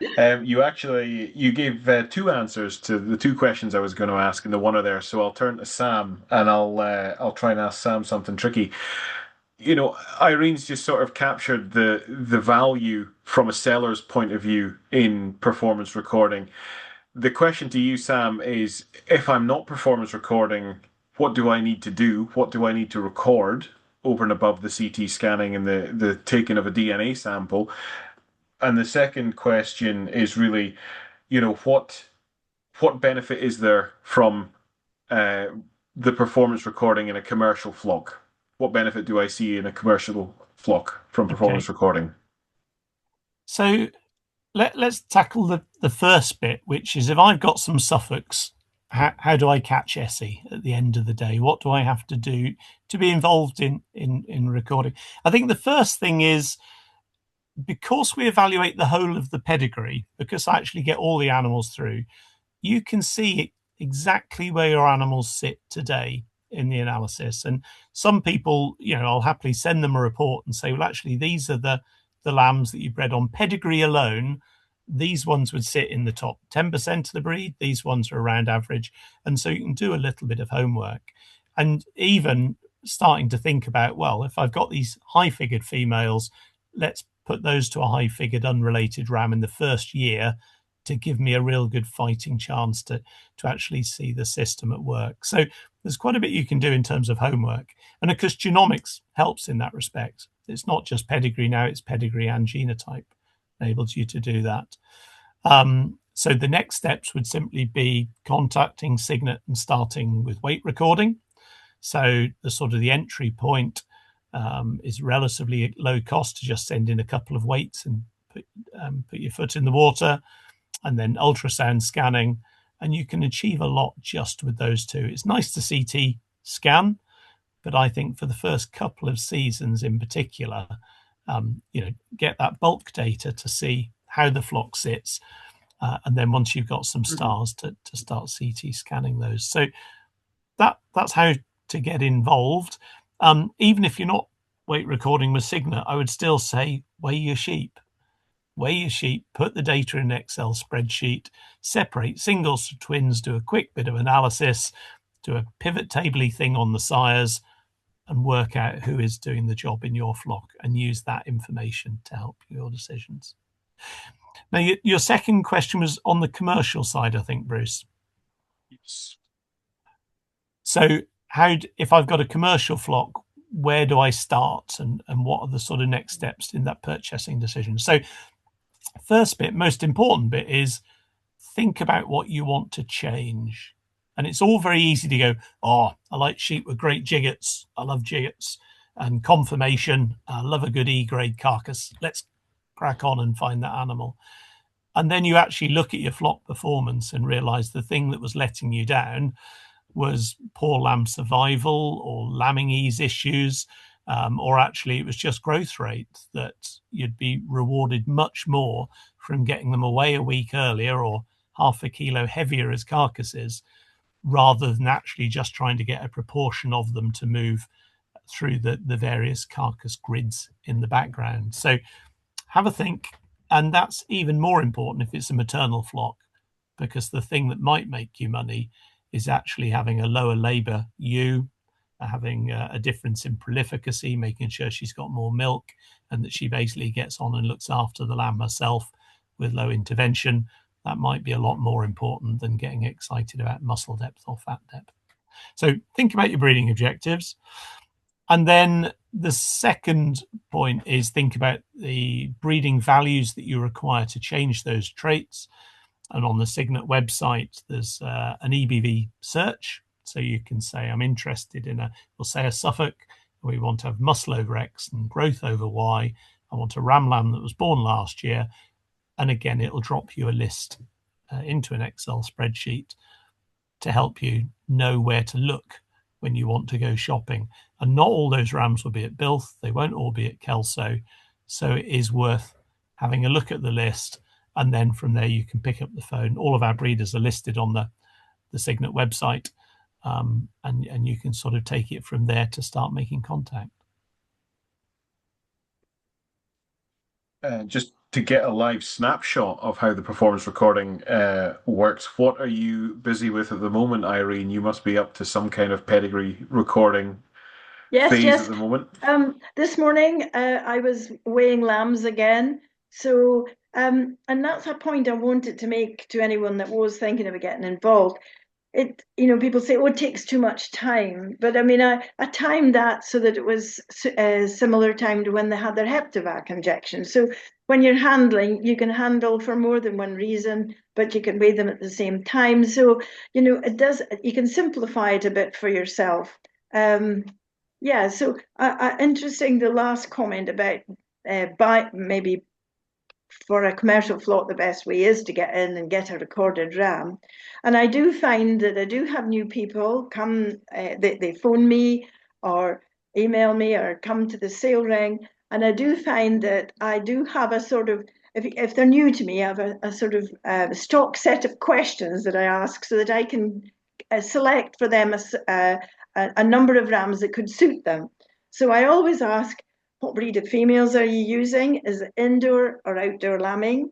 You gave 2 answers to the 2 questions I was going to ask, and the one are there. So I'll turn to Sam, and I'll try and ask Sam something tricky. You know, Irene's just sort of captured the value from a seller's point of view in performance recording. The question to you, Sam, is if I'm not performance recording, what do I need to do? What do I need to record over and above the CT scanning and the taking of a DNA sample? And the second question is really, you know, what benefit is there from the performance recording in a commercial flock? What benefit do I see in a commercial flock from performance recording? So let's tackle the first bit, which is if I've got some Suffolks, how do I catch Essie at the end of the day? What do I have to do to be involved in recording? I think the first thing is, because we evaluate the whole of the pedigree, because I actually get all the animals through, you can see exactly where your animals sit today in the analysis. And some people, you know, I'll happily send them a report and say, well, actually, these are the lambs that you bred on pedigree alone. These ones would sit in the top 10% of the breed. These ones are around average. And so you can do a little bit of homework. And even starting to think about, well, if I've got these high-figured females, let's put those to a high-figured unrelated ram in the first year to give me a real good fighting chance to actually see the system at work. So there's quite a bit you can do in terms of homework. And of course, genomics helps in that respect. It's not just pedigree now, it's pedigree and genotype enables you to do that. So the next steps would simply be contacting Signet and starting with weight recording. So the sort of the entry point is relatively low cost to just send in a couple of weights and put your foot in the water, and then ultrasound scanning, and you can achieve a lot just with those 2. It's nice to CT scan, but I think for the first couple of seasons in particular, you know, get that bulk data to see how the flock sits, and then once you've got some stars to start CT scanning those. So that's how to get involved. Even if you're not weight recording with Signet, I would still say weigh your sheep. Weigh your sheep, put the data in an Excel spreadsheet, separate singles to twins, do a quick bit of analysis, do a pivot table-y thing on the sires, and work out who is doing the job in your flock and use that information to help your decisions. Now, your second question was on the commercial side, I think, Bruce. Yes. So if I've got a commercial flock, where do I start, and what are the sort of next steps in that purchasing decision? So first bit, most important bit, is think about what you want to change. And it's all very easy to go, oh, I like sheep with great gigots. I love gigots and conformation. I love a good E-grade carcass. Let's crack on and find that animal. And then you actually look at your flock performance and realize the thing that was letting you down was poor lamb survival or lambing ease issues, or actually it was just growth rate, that you'd be rewarded much more from getting them away a week earlier or half a kilo heavier as carcasses, rather than actually just trying to get a proportion of them to move through the various carcass grids in the background. So have a think. And that's even more important if it's a maternal flock, because the thing that might make you money is actually having a lower labour ewe, having a difference in prolificacy, making sure she's got more milk and that she basically gets on and looks after the lamb herself with low intervention. That might be a lot more important than getting excited about muscle depth or fat depth. So think about your breeding objectives. And then the second point is think about the breeding values that you require to change those traits. And on the Signet website, there's an EBV search. So you can say, I'm interested in we'll say a Suffolk. We want to have muscle over X and growth over Y. I want a ram lamb that was born last year. And again, it'll drop you a list into an Excel spreadsheet to help you know where to look when you want to go shopping. And not all those rams will be at Bilth. They won't all be at Kelso. So it is worth having a look at the list. And then from there, you can pick up the phone. All of our breeders are listed on the Signet website. And you can sort of take it from there to start making contact. Just to get a live snapshot of how the performance recording works, what are you busy with at the moment, Irene? You must be up to some kind of pedigree recording phase at the moment. This morning I was weighing lambs again. So, and that's a point I wanted to make to anyone that was thinking about getting involved. People say, oh, it takes too much time. But I mean, I timed that so that it was a similar time to when they had their Heptavac injection. So when you're handling, you can handle for more than one reason, but you can weigh them at the same time. So, you can simplify it a bit for yourself. Yeah, so interesting, the last comment about maybe for a commercial flock, the best way is to get in and get a recorded ram. And I do find that I do have new people come, they phone me or email me or come to the sale ring. And I do find that I do have a sort of, if they're new to me, I have a sort of stock set of questions that I ask so that I can select for them a number of rams that could suit them. So I always ask, what breed of females are you using? Is it indoor or outdoor lambing?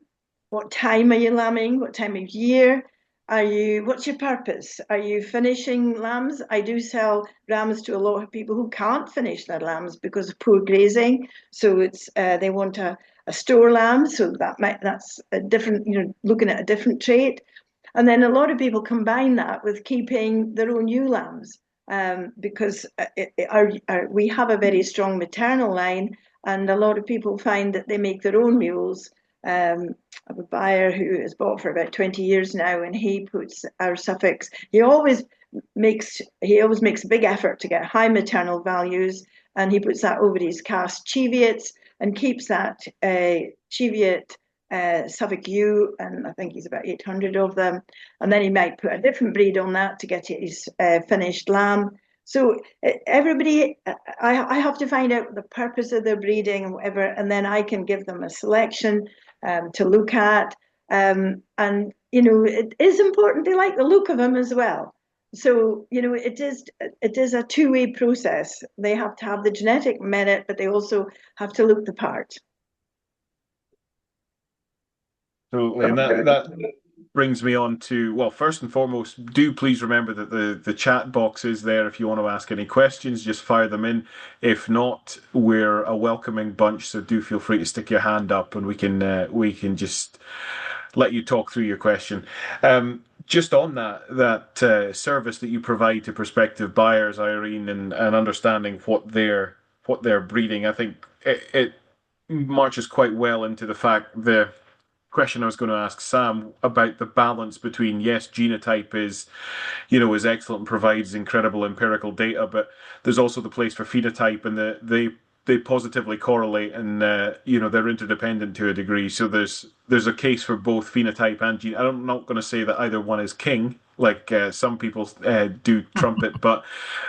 What time are you lambing? What time of year? What's your purpose? Are you finishing lambs? I do sell rams to a lot of people who can't finish their lambs because of poor grazing. So it's they want a store lamb. So that's a different, looking at a different trait. And then a lot of people combine that with keeping their own ewe lambs. Because we have a very strong maternal line, and a lot of people find that they make their own mules. I have a buyer who has bought for about 20 years now, and he puts our Suffolks. He always makes a big effort to get high maternal values, and he puts that over his cast Cheviets and keeps that Cheviot Suffolk ewe, and I think he's about 800 of them. And then he might put a different breed on that to get his finished lamb. So everybody, I have to find out the purpose of their breeding and whatever, and then I can give them a selection to look at. And, it is important they like the look of them as well. So, it is a two-way process. They have to have the genetic merit, but they also have to look the part. Absolutely, and brings me on to, well, first and foremost, do please remember that the chat box is there if you want to ask any questions, just fire them in. If not, we're a welcoming bunch, so do feel free to stick your hand up and we can just let you talk through your question. Just on that service that you provide to prospective buyers, Irene, and understanding what they're breeding, I think it marches quite well into the question I was going to ask Sam about the balance between, yes, genotype is excellent and provides incredible empirical data, but there's also the place for phenotype, and they positively correlate, and they're interdependent to a degree. So there's a case for both phenotype and gene. I'm not going to say that either one is king, like some people do trumpet, but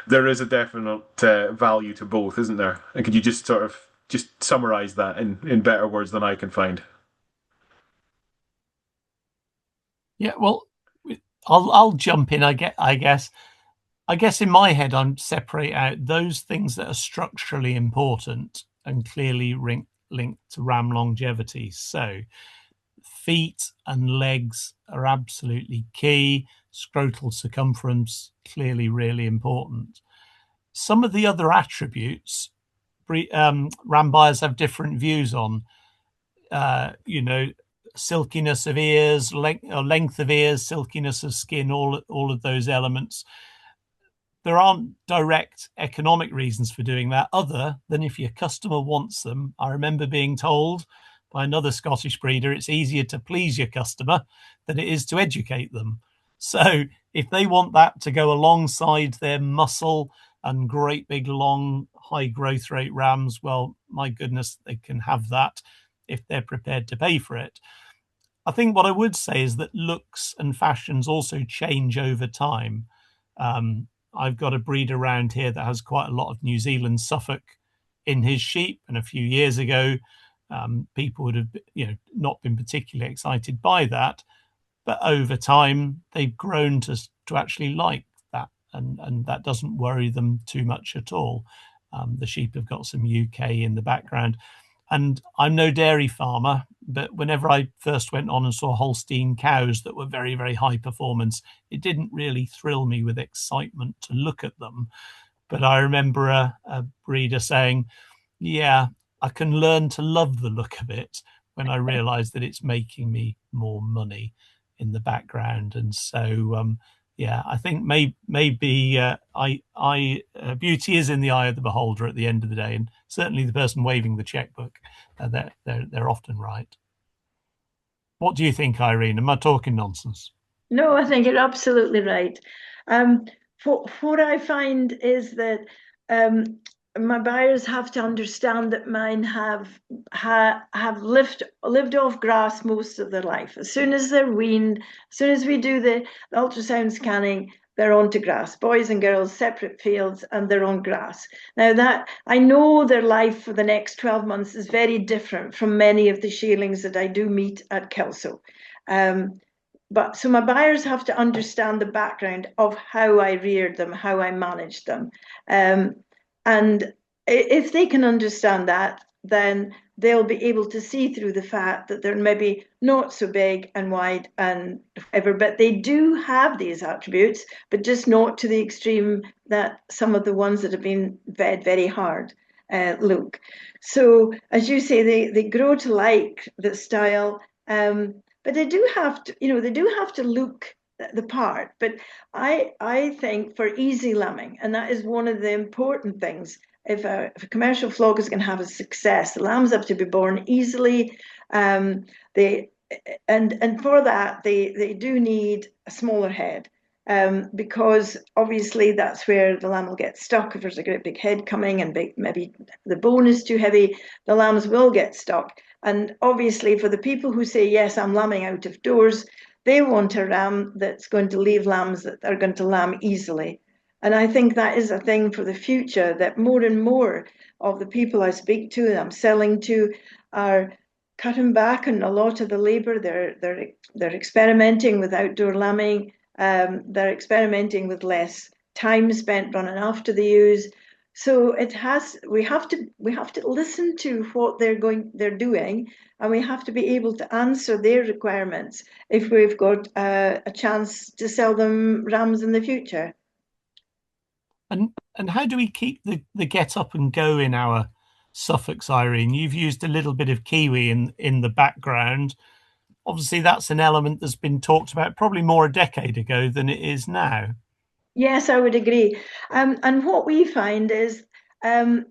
there is a definite value to both, isn't there? And could you just sort of just summarize that in better words than I can find? Yeah, well, I'll jump in. I guess in my head, I'm separate out those things that are structurally important and clearly linked to ram longevity. So feet and legs are absolutely key. Scrotal circumference, clearly really important. Some of the other attributes, ram buyers have different views on. Silkiness of ears, length of ears, silkiness of skin, all of those elements. There aren't direct economic reasons for doing that other than if your customer wants them. I remember being told by another Scottish breeder, it's easier to please your customer than it is to educate them. So if they want that to go alongside their muscle and great big long high growth rate rams, well, my goodness, they can have that if they're prepared to pay for it. I think what I would say is that looks and fashions also change over time. I've got a breed around here that has quite a lot of New Zealand Suffolk in his sheep, and a few years ago, people would have not been particularly excited by that, but over time they've grown to actually like that, and that doesn't worry them too much at all. The sheep have got some UK in the background. And I'm no dairy farmer, but whenever I first went on and saw Holstein cows that were very, very high performance, it didn't really thrill me with excitement to look at them. But I remember a breeder saying, yeah, I can learn to love the look of it when I realized that it's making me more money in the background. And so, I think maybe beauty is in the eye of the beholder at the end of the day, and certainly the person waving the checkbook, they're often right. What do you think, Irene? Am I talking nonsense? No, I think you're absolutely right. What I find is that my buyers have to understand that mine have lived off grass most of their life. As soon as they're weaned, as soon as we do the ultrasound scanning, they're onto grass. Boys and girls, separate fields, and they're on grass. Now that I know their life for the next 12 months is very different from many of the shearlings that I do meet at Kelso. But so my buyers have to understand the background of how I reared them, how I managed them. And if they can understand that, then they'll be able to see through the fact that they're maybe not so big and wide and whatever, but they do have these attributes, but just not to the extreme that some of the ones that have been fed very hard look. So as you say, they grow to like the style, but they do have to look the part. But I think for easy lambing, and that is one of the important things, if a commercial flock is going to have a success, the lambs have to be born easily. And for that they do need a smaller head, because obviously that's where the lamb will get stuck. If there's a great big head coming and maybe the bone is too heavy, the lambs will get stuck. And obviously for the people who say, yes, I'm lambing out of doors, they want a ram that's going to leave lambs that are going to lamb easily. And I think that is a thing for the future, that more and more of the people I speak to and I'm selling to are cutting back on a lot of the labor. They're experimenting with outdoor lambing. They're experimenting with less time spent running after the ewes. So we have to listen to what they're doing, and we have to be able to answer their requirements if we've got a chance to sell them rams in the future. And how do we keep the get up and go in our Suffolks, Irene? You've used a little bit of Kiwi in the background. Obviously, that's an element that's been talked about probably more a decade ago than it is now. Yes, I would agree. And what we find is the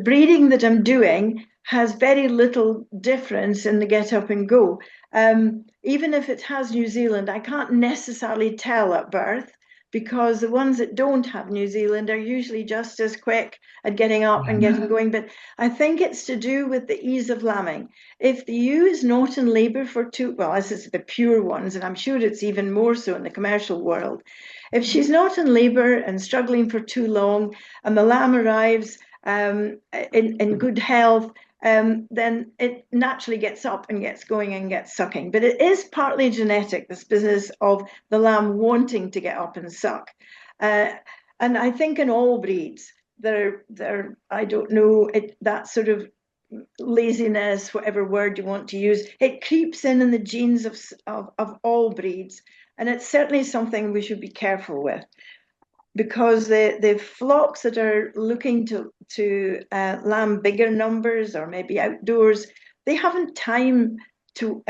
breeding that I'm doing has very little difference in the get up and go. Even if it has New Zealand, I can't necessarily tell at birth because the ones that don't have New Zealand are usually just as quick at getting up and getting going. But I think it's to do with the ease of lambing. If the ewe is not in labour for well, this is the pure ones, and I'm sure it's even more so in the commercial world. If she's not in labour and struggling for too long, and the lamb arrives in good health, then it naturally gets up and gets going and gets sucking. But it is partly genetic, this business of the lamb wanting to get up and suck. And I think in all breeds, I don't know, that sort of laziness, whatever word you want to use, it creeps in the genes of all breeds. And it's certainly something we should be careful with, because the flocks that are looking to lamb bigger numbers or maybe outdoors, they haven't time to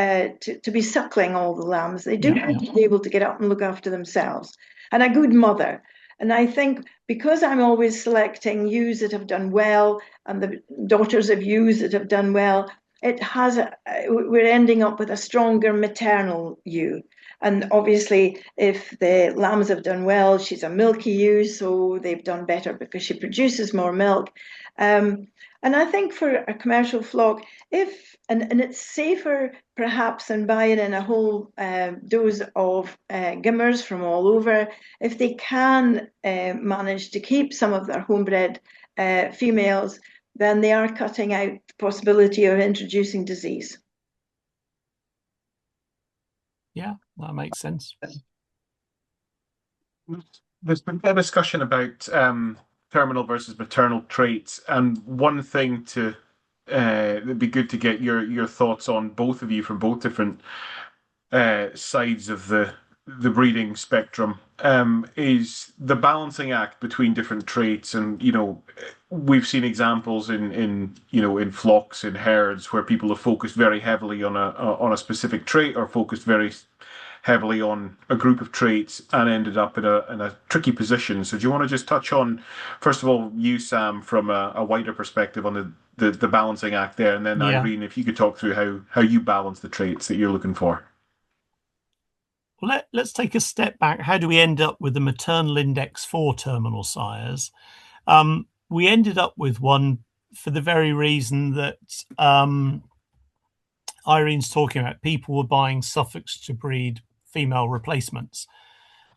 be suckling all the lambs. They do have to be able to get up and look after themselves. And a good mother. And I think because I'm always selecting ewes that have done well and the daughters of ewes that have done well, we're ending up with a stronger maternal ewe. And obviously, if the lambs have done well, she's a milky ewe, so they've done better because she produces more milk. And I think for a commercial flock, and it's safer perhaps than buying in a whole dose of gimmers from all over, if they can manage to keep some of their homebred females, then they are cutting out the possibility of introducing disease. Yeah, that makes sense. There's been a discussion about terminal versus maternal traits, and one thing it'd be good to get your thoughts on, both of you, from both different sides of the breeding spectrum, is the balancing act between different traits. And we've seen examples in flocks, in herds, where people have focused very heavily on a specific trait, or focused very heavily on a group of traits, and ended up in a tricky position. So do you want to just touch on, first of all, you, Sam, from a wider perspective on the balancing act there, and then Irene, if you could talk through how you balance the traits that you're looking for. Well, let's take a step back. How do we end up with the maternal index for terminal sires? We ended up with one for the very reason that Irene's talking about. People were buying Suffolks to breed female replacements.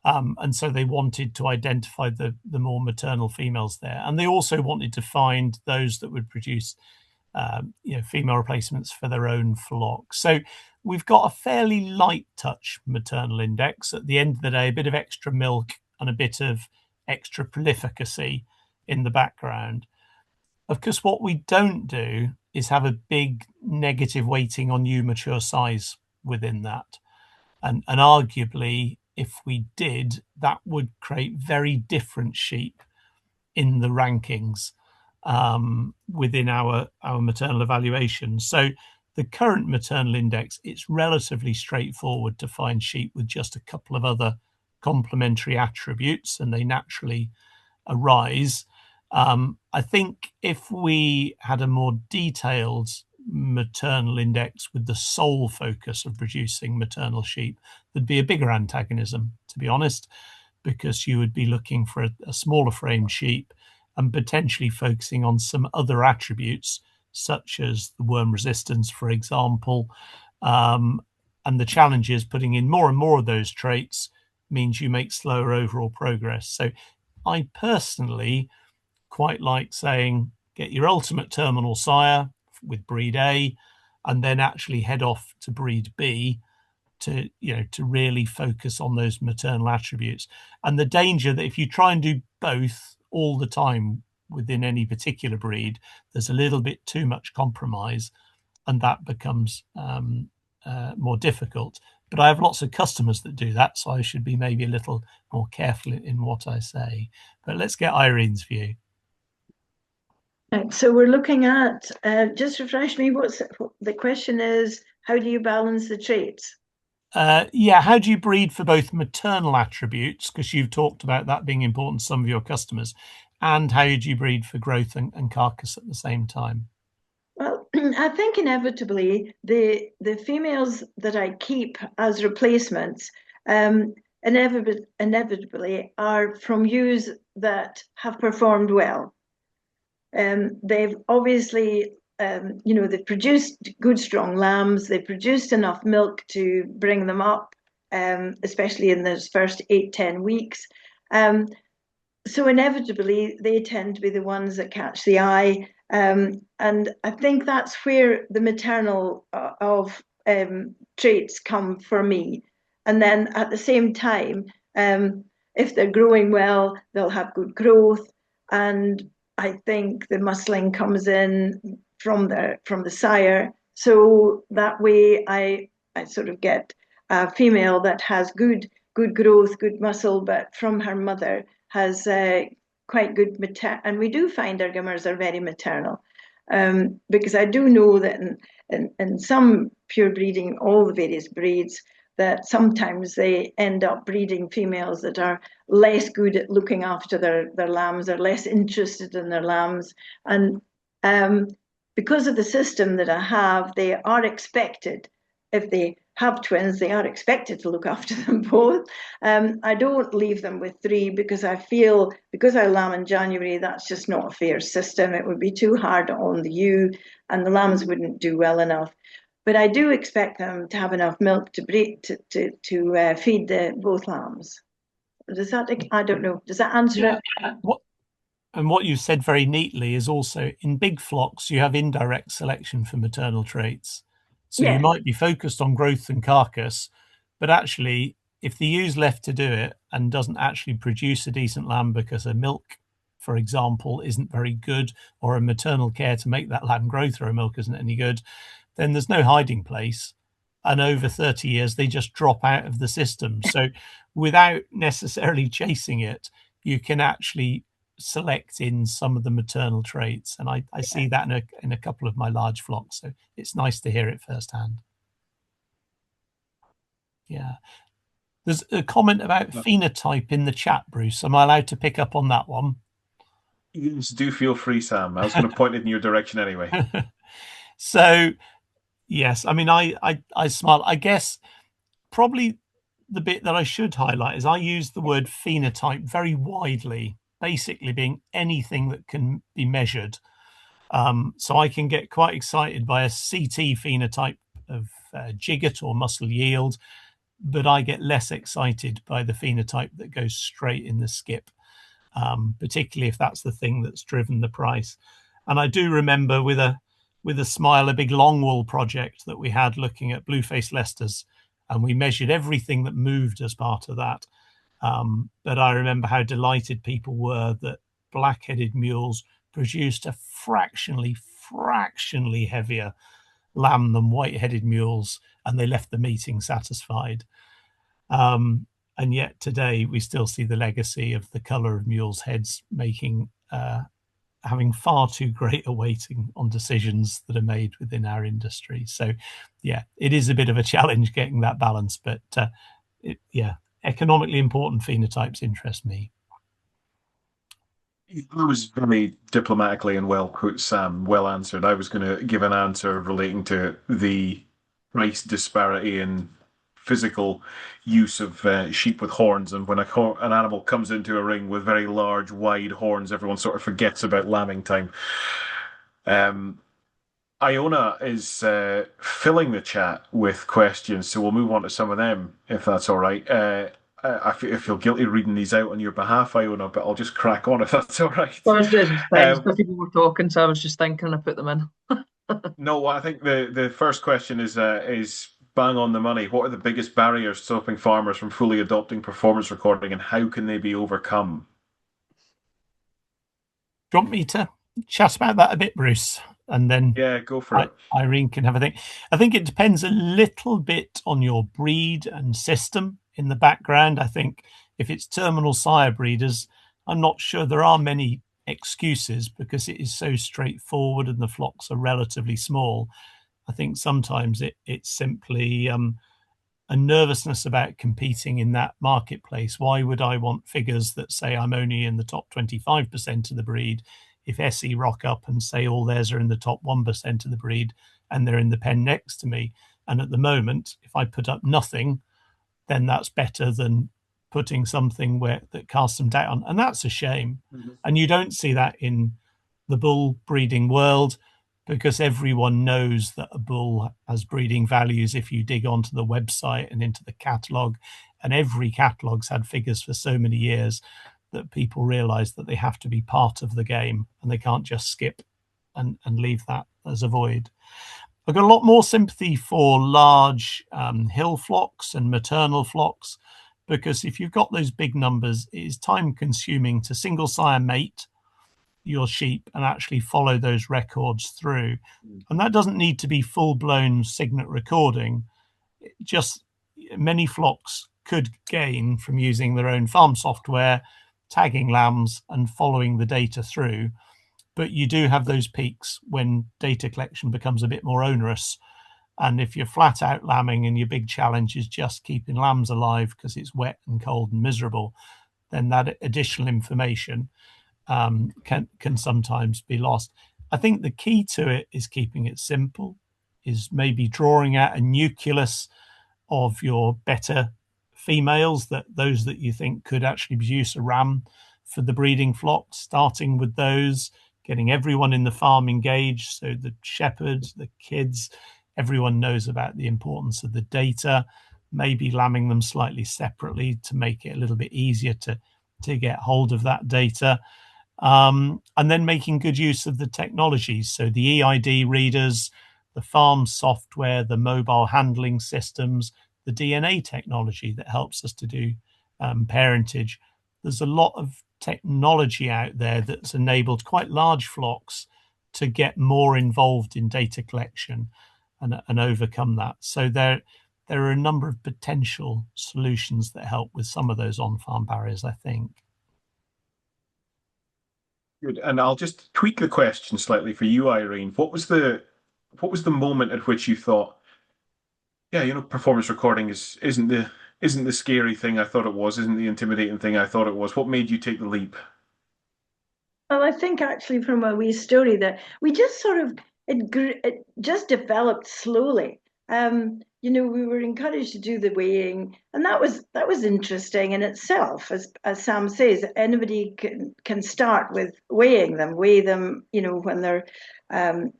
And so they wanted to identify the more maternal females there. And they also wanted to find those that would produce female replacements for their own flock. So we've got a fairly light touch maternal index. At the end of the day, a bit of extra milk and a bit of extra prolificacy in the background. Of course, what we don't do is have a big negative weighting on new mature size within that. And arguably, if we did, that would create very different sheep in the rankings within our maternal evaluation. So the current maternal index, it's relatively straightforward to find sheep with just a couple of other complementary attributes, and they naturally arise. I think if we had a more detailed maternal index with the sole focus of producing maternal sheep, there'd be a bigger antagonism, to be honest, because you would be looking for a smaller frame sheep and potentially focusing on some other attributes, such as the worm resistance, for example. And the challenge is putting in more and more of those traits means you make slower overall progress. So I personally quite like saying, get your ultimate terminal sire with breed A, and then actually head off to breed B to really focus on those maternal attributes. And the danger that if you try and do both all the time within any particular breed, there's a little bit too much compromise, and that becomes more difficult. But I have lots of customers that do that, so I should be maybe a little more careful in what I say. But let's get Irene's view. Right, so we're looking at, just refresh me, the question is, how do you balance the traits? Yeah, how do you breed for both maternal attributes, because you've talked about that being important to some of your customers, and how do you breed for growth and carcass at the same time? Well, I think inevitably the females that I keep as replacements inevitably are from ewes that have performed well. They've obviously, they've produced good, strong lambs. They've produced enough milk to bring them up, especially in those first 8-10 weeks. So inevitably, they tend to be the ones that catch the eye. And I think that's where the maternal traits come for me. And then at the same time, if they're growing well, they'll have good growth. And I think the muscling comes in from the sire. So that way I sort of get a female that has good growth, good muscle, but from her mother has quite good and we do find our gummers are very maternal, because I do know that in some pure breeding, all the various breeds, that sometimes they end up breeding females that are less good at looking after their lambs, are less interested in their lambs, and because of the system that I have, they are expected, if they have twins, they are expected to look after them both. I don't leave them with 3 because I feel, because I lamb in January, that's just not a fair system. It would be too hard on the ewe and the lambs wouldn't do well enough. But I do expect them to have enough milk to feed both lambs. Does that, I don't know, does that answer it? What you said very neatly is also in big flocks, you have indirect selection for maternal traits. So you might be focused on growth and carcass, but actually, if the ewe's left to do it and doesn't actually produce a decent lamb because her milk, for example, isn't very good, or a maternal care to make that lamb grow through her milk isn't any good, then there's no hiding place. And over 30 years, they just drop out of the system. So without necessarily chasing it, you can actually select in some of the maternal traits, and I see that in a couple of my large flocks, so it's nice to hear it firsthand. Yeah, there's a comment about phenotype in the chat, Bruce. Am I allowed to pick up on that one? Yes, do feel free, Sam. I was going to point it in your direction anyway. So yes, I mean, I smile. I guess probably the bit that I should highlight is I use the word phenotype very widely, basically being anything that can be measured. So I can get quite excited by a CT phenotype of jigget or muscle yield, but I get less excited by the phenotype that goes straight in the skip, particularly if that's the thing that's driven the price. And I do remember with a smile, a big long wool project that we had looking at blue-faced Leicesters, and we measured everything that moved as part of that. But I remember how delighted people were that black-headed mules produced a fractionally heavier lamb than white-headed mules, and they left the meeting satisfied. And yet today we still see the legacy of the colour of mules' heads having far too great a weighting on decisions that are made within our industry. So, yeah, it is a bit of a challenge getting that balance, but economically important phenotypes interest me. I was very diplomatically and well put, Sam. Well answered. I was going to give an answer relating to the price disparity in physical use of sheep with horns, and when an animal comes into a ring with very large, wide horns, everyone sort of forgets about lambing time. Iona is filling the chat with questions, so we'll move on to some of them, if that's all right. I feel guilty reading these out on your behalf, Iona, but I'll just crack on if that's all right. I was just fine. People were talking, so I was just thinking I put them in. No, I think the first question is bang on the money. What are the biggest barriers stopping farmers from fully adopting performance recording, and how can they be overcome? Do you want me to chat about that a bit, Bruce? And then Yeah, go for it. Irene can have a think. I think it depends a little bit on your breed and system in the background. I think if it's terminal sire breeders, I'm not sure there are many excuses because it is so straightforward and the flocks are relatively small. I think sometimes it's simply a nervousness about competing in that marketplace. Why would I want figures that say I'm only in the top 25% of the breed if Essie rock up and say all theirs are in the top 1% of the breed and they're in the pen next to me? And at the moment, if I put up nothing, then that's better than putting something that casts them down. And that's a shame. Mm-hmm. And you don't see that in the bull breeding world, because everyone knows that a bull has breeding values if you dig onto the website and into the catalogue. And every catalogue's had figures for so many years that people realise that they have to be part of the game and they can't just skip and leave that as a void. I've got a lot more sympathy for large hill flocks and maternal flocks, because if you've got those big numbers, it is time consuming to single sire mate your sheep and actually follow those records through. And that doesn't need to be full-blown signet recording. Just many flocks could gain from using their own farm software, tagging lambs and following the data through. But you do have those peaks when data collection becomes a bit more onerous. And if you're flat out lambing and your big challenge is just keeping lambs alive because it's wet and cold and miserable, then that additional information can sometimes be lost. I think the key to it is keeping it simple, is maybe drawing out a nucleus of your better females, those that you think could actually produce a ram for the breeding flock, starting with those, getting everyone in the farm engaged, so the shepherds, the kids, everyone knows about the importance of the data, maybe lambing them slightly separately to make it a little bit easier to get hold of that data. And then making good use of the technology. So the EID readers, the farm software, the mobile handling systems, the DNA technology that helps us to do parentage. There's a lot of technology out there that's enabled quite large flocks to get more involved in data collection and overcome that. So there are a number of potential solutions that help with some of those on-farm barriers, I think. Good. And I'll just tweak the question slightly for you, Irene. What was the moment at which you thought, yeah, performance recording isn't the scary thing I thought it was, isn't the intimidating thing I thought it was? What made you take the leap? Well, I think actually from a wee story that we just sort of it just developed slowly. We were encouraged to do the weighing, and that was interesting in itself. As Sam says, anybody can start with weigh them, when they're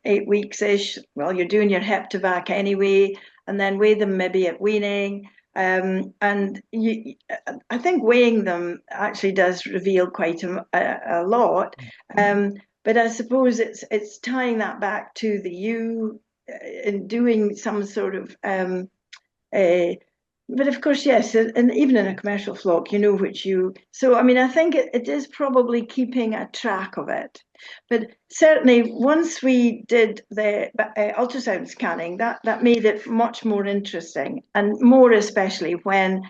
8 weeks-ish. Well, you're doing your heptavac anyway, and then weigh them maybe at weaning. I think weighing them actually does reveal quite a lot. But I suppose it's tying that back to the ewe and doing some sort of but of course, yes, and even in a commercial flock, so I mean, I think it is probably keeping a track of it. But certainly once we did the ultrasound scanning, that made it much more interesting, and more especially when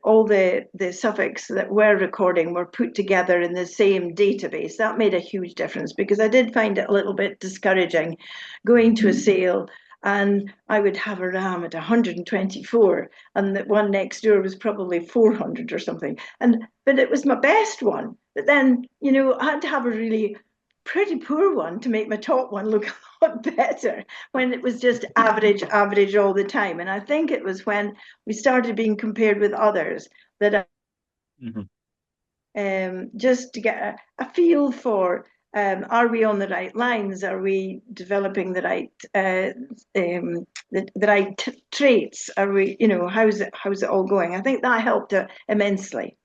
all the suffix that we're recording were put together in the same database. That made a huge difference, because I did find it a little bit discouraging going to a sale and I would have a ram at 124 and the one next door was probably 400 or something. But it was my best one. But then, I had to have a really pretty poor one to make my top one look a lot better, when it was just average all the time. And I think it was when we started being compared with others that just to get a feel for, are we on the right lines? Are we developing the right traits? Are we, how's it all going? I think that helped immensely.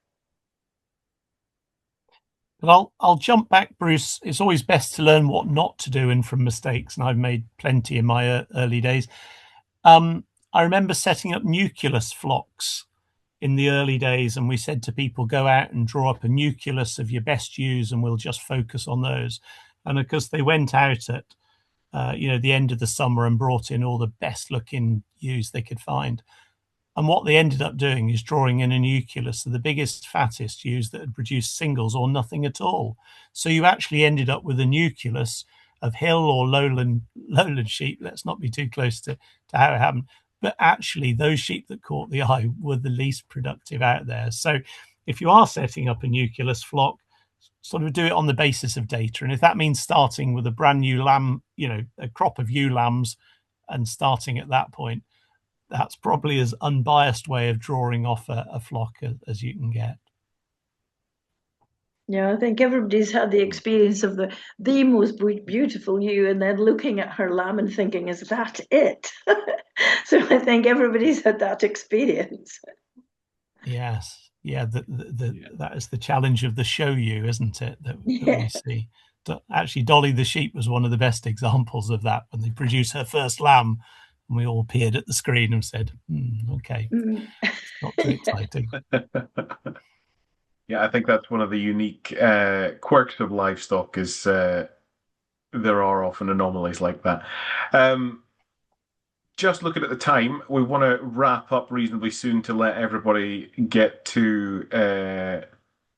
But I'll jump back, Bruce. It's always best to learn what not to do and from mistakes, and I've made plenty in my early days. I remember setting up nucleus flocks in the early days, and we said to people, go out and draw up a nucleus of your best ewes and we'll just focus on those. And of course they went out at the end of the summer and brought in all the best looking ewes they could find. And what they ended up doing is drawing in a nucleus of the biggest, fattest ewes that had produced singles or nothing at all. So you actually ended up with a nucleus of hill or lowland sheep. Let's not be too close to how it happened. But actually, those sheep that caught the eye were the least productive out there. So if you are setting up a nucleus flock, sort of do it on the basis of data. And if that means starting with a brand new lamb, a crop of ewe lambs and starting at that point, that's probably as unbiased way of drawing off a flock as you can get. Yeah, I think everybody's had the experience of the most beautiful ewe and then looking at her lamb and thinking, is that it? So I think everybody's had that experience. Yes. Yeah, that is the challenge of the show ewe, isn't it? That we see. Actually, Dolly the sheep was one of the best examples of that, when they produced her first lamb and we all peered at the screen and said, okay, it's not too exciting. Yeah, I think that's one of the unique quirks of livestock, is there are often anomalies like that. Just looking at the time, we want to wrap up reasonably soon to let everybody get to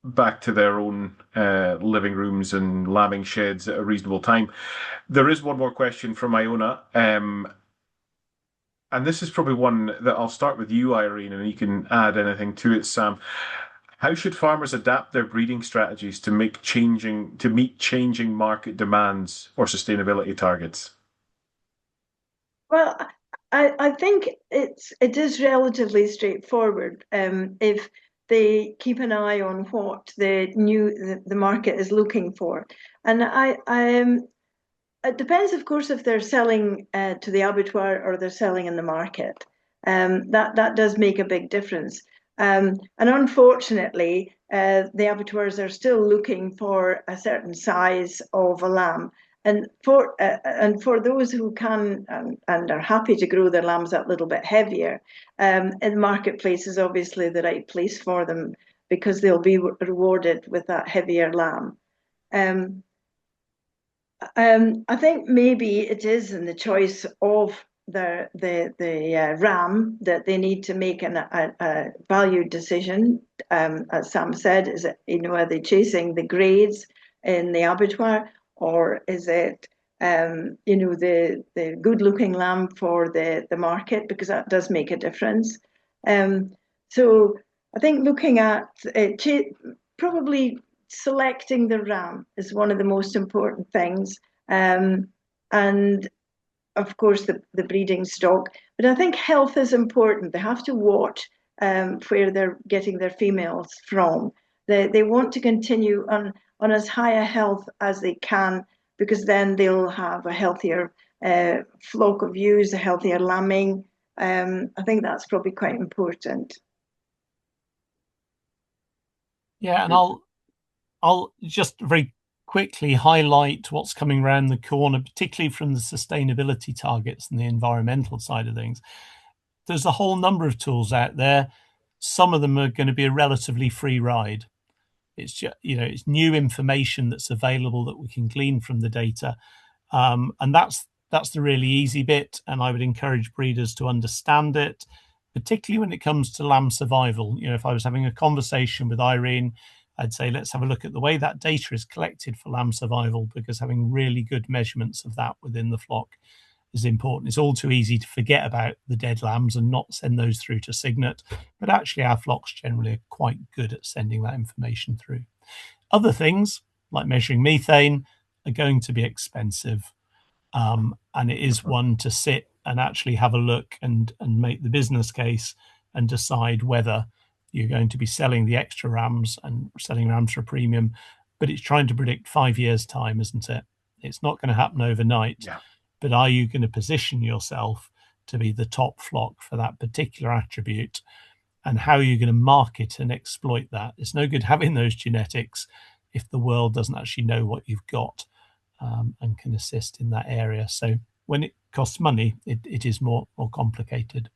back to their own living rooms and lambing sheds at a reasonable time. There is one more question from Iona, and this is probably one that I'll start with you, Irene, and you can add anything to it, Sam. How should farmers adapt their breeding strategies to meet changing market demands or sustainability targets? Well, I think it is relatively straightforward if they keep an eye on what the market is looking for, and it depends, of course, if they're selling to the abattoir or they're selling in the market. That does make a big difference. And unfortunately, the abattoirs are still looking for a certain size of a lamb. And for those who can and are happy to grow their lambs that little bit heavier, in the marketplace is obviously the right place for them, because they'll be rewarded with that heavier lamb. I think maybe it is in the choice of the ram that they need to make a valued decision. As Sam said, is it, are they chasing the grades in the abattoir, or is it the good looking lamb for the market, because that does make a difference. So I think looking at probably selecting the ram is one of the most important things, and of course the breeding stock. But I think health is important. They have to watch where they're getting their females from. They want to continue on as high a health as they can, because then they'll have a healthier flock of ewes, a healthier lambing. I think that's probably quite important. Yeah, and I'll just very quickly highlight what's coming around the corner, particularly from the sustainability targets and the environmental side of things. There's a whole number of tools out there. Some of them are going to be a relatively free ride. It's just, it's new information that's available that we can glean from the data, and that's the really easy bit. And I would encourage breeders to understand it, particularly when it comes to lamb survival. If I was having a conversation with Irene, I'd say, let's have a look at the way that data is collected for lamb survival, because having really good measurements of that within the flock is important. It's all too easy to forget about the dead lambs and not send those through to Signet, but actually our flocks generally are quite good at sending that information through. Other things, like measuring methane, are going to be expensive, and it is one to sit and actually have a look and make the business case and decide whether you're going to be selling the extra rams and selling rams for a premium. But it's trying to predict 5 years' time, isn't it? It's not going to happen overnight. Yeah. But are you going to position yourself to be the top flock for that particular attribute? And how are you going to market and exploit that? It's no good having those genetics if the world doesn't actually know what you've got and can assist in that area. So when it costs money, it is more complicated.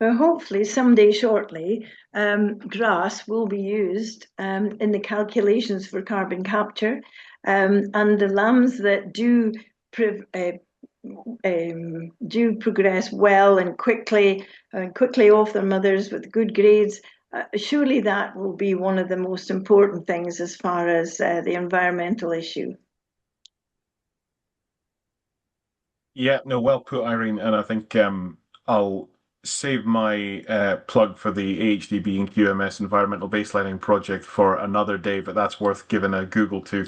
hopefully someday shortly, grass will be used in the calculations for carbon capture, and the lambs that do progress well and quickly off their mothers with good grades. Surely that will be one of the most important things as far as the environmental issue. Yeah, no, well put, Irene. And I think I'll save my plug for the AHDB and QMS environmental baselining project for another day, but that's worth giving a Google to.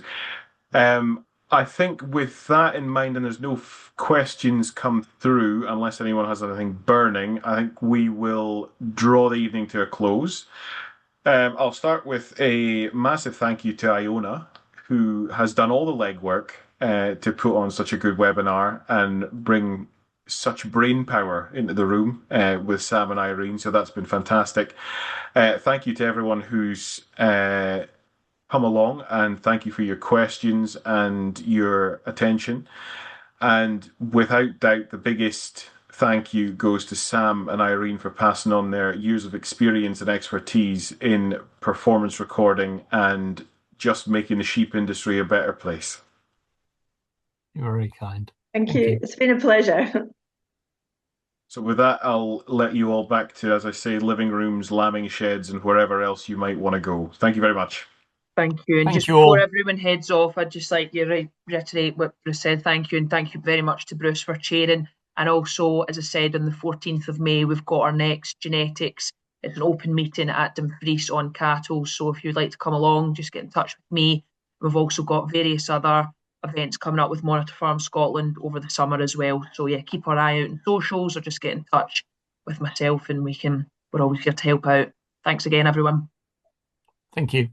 I think with that in mind, and there's no questions come through unless anyone has anything burning, I think we will draw the evening to a close. I'll start with a massive thank you to Iona, who has done all the legwork to put on such a good webinar and bring such brain power into the room with Sam and Irene. So that's been fantastic. Thank you to everyone who's come along, and thank you for your questions and your attention. And without doubt, the biggest thank you goes to Sam and Irene for passing on their years of experience and expertise in performance recording and just making the sheep industry a better place. You're very kind. Thank you. It's been a pleasure. So with that, I'll let you all back to, as I say, living rooms, lambing sheds, and wherever else you might want to go. Thank you very much. Thank you. And just before everyone heads off, I'd just like to reiterate what Bruce said. Thank you. And thank you very much to Bruce for chairing. And also, as I said, on the 14th of May, we've got our next genetics. It's an open meeting at Dumfries on cattle. So if you'd like to come along, just get in touch with me. We've also got various other events coming up with Monitor Farm Scotland over the summer as well. So yeah, keep our eye out on socials or just get in touch with myself and we're always here to help out. Thanks again, everyone. Thank you.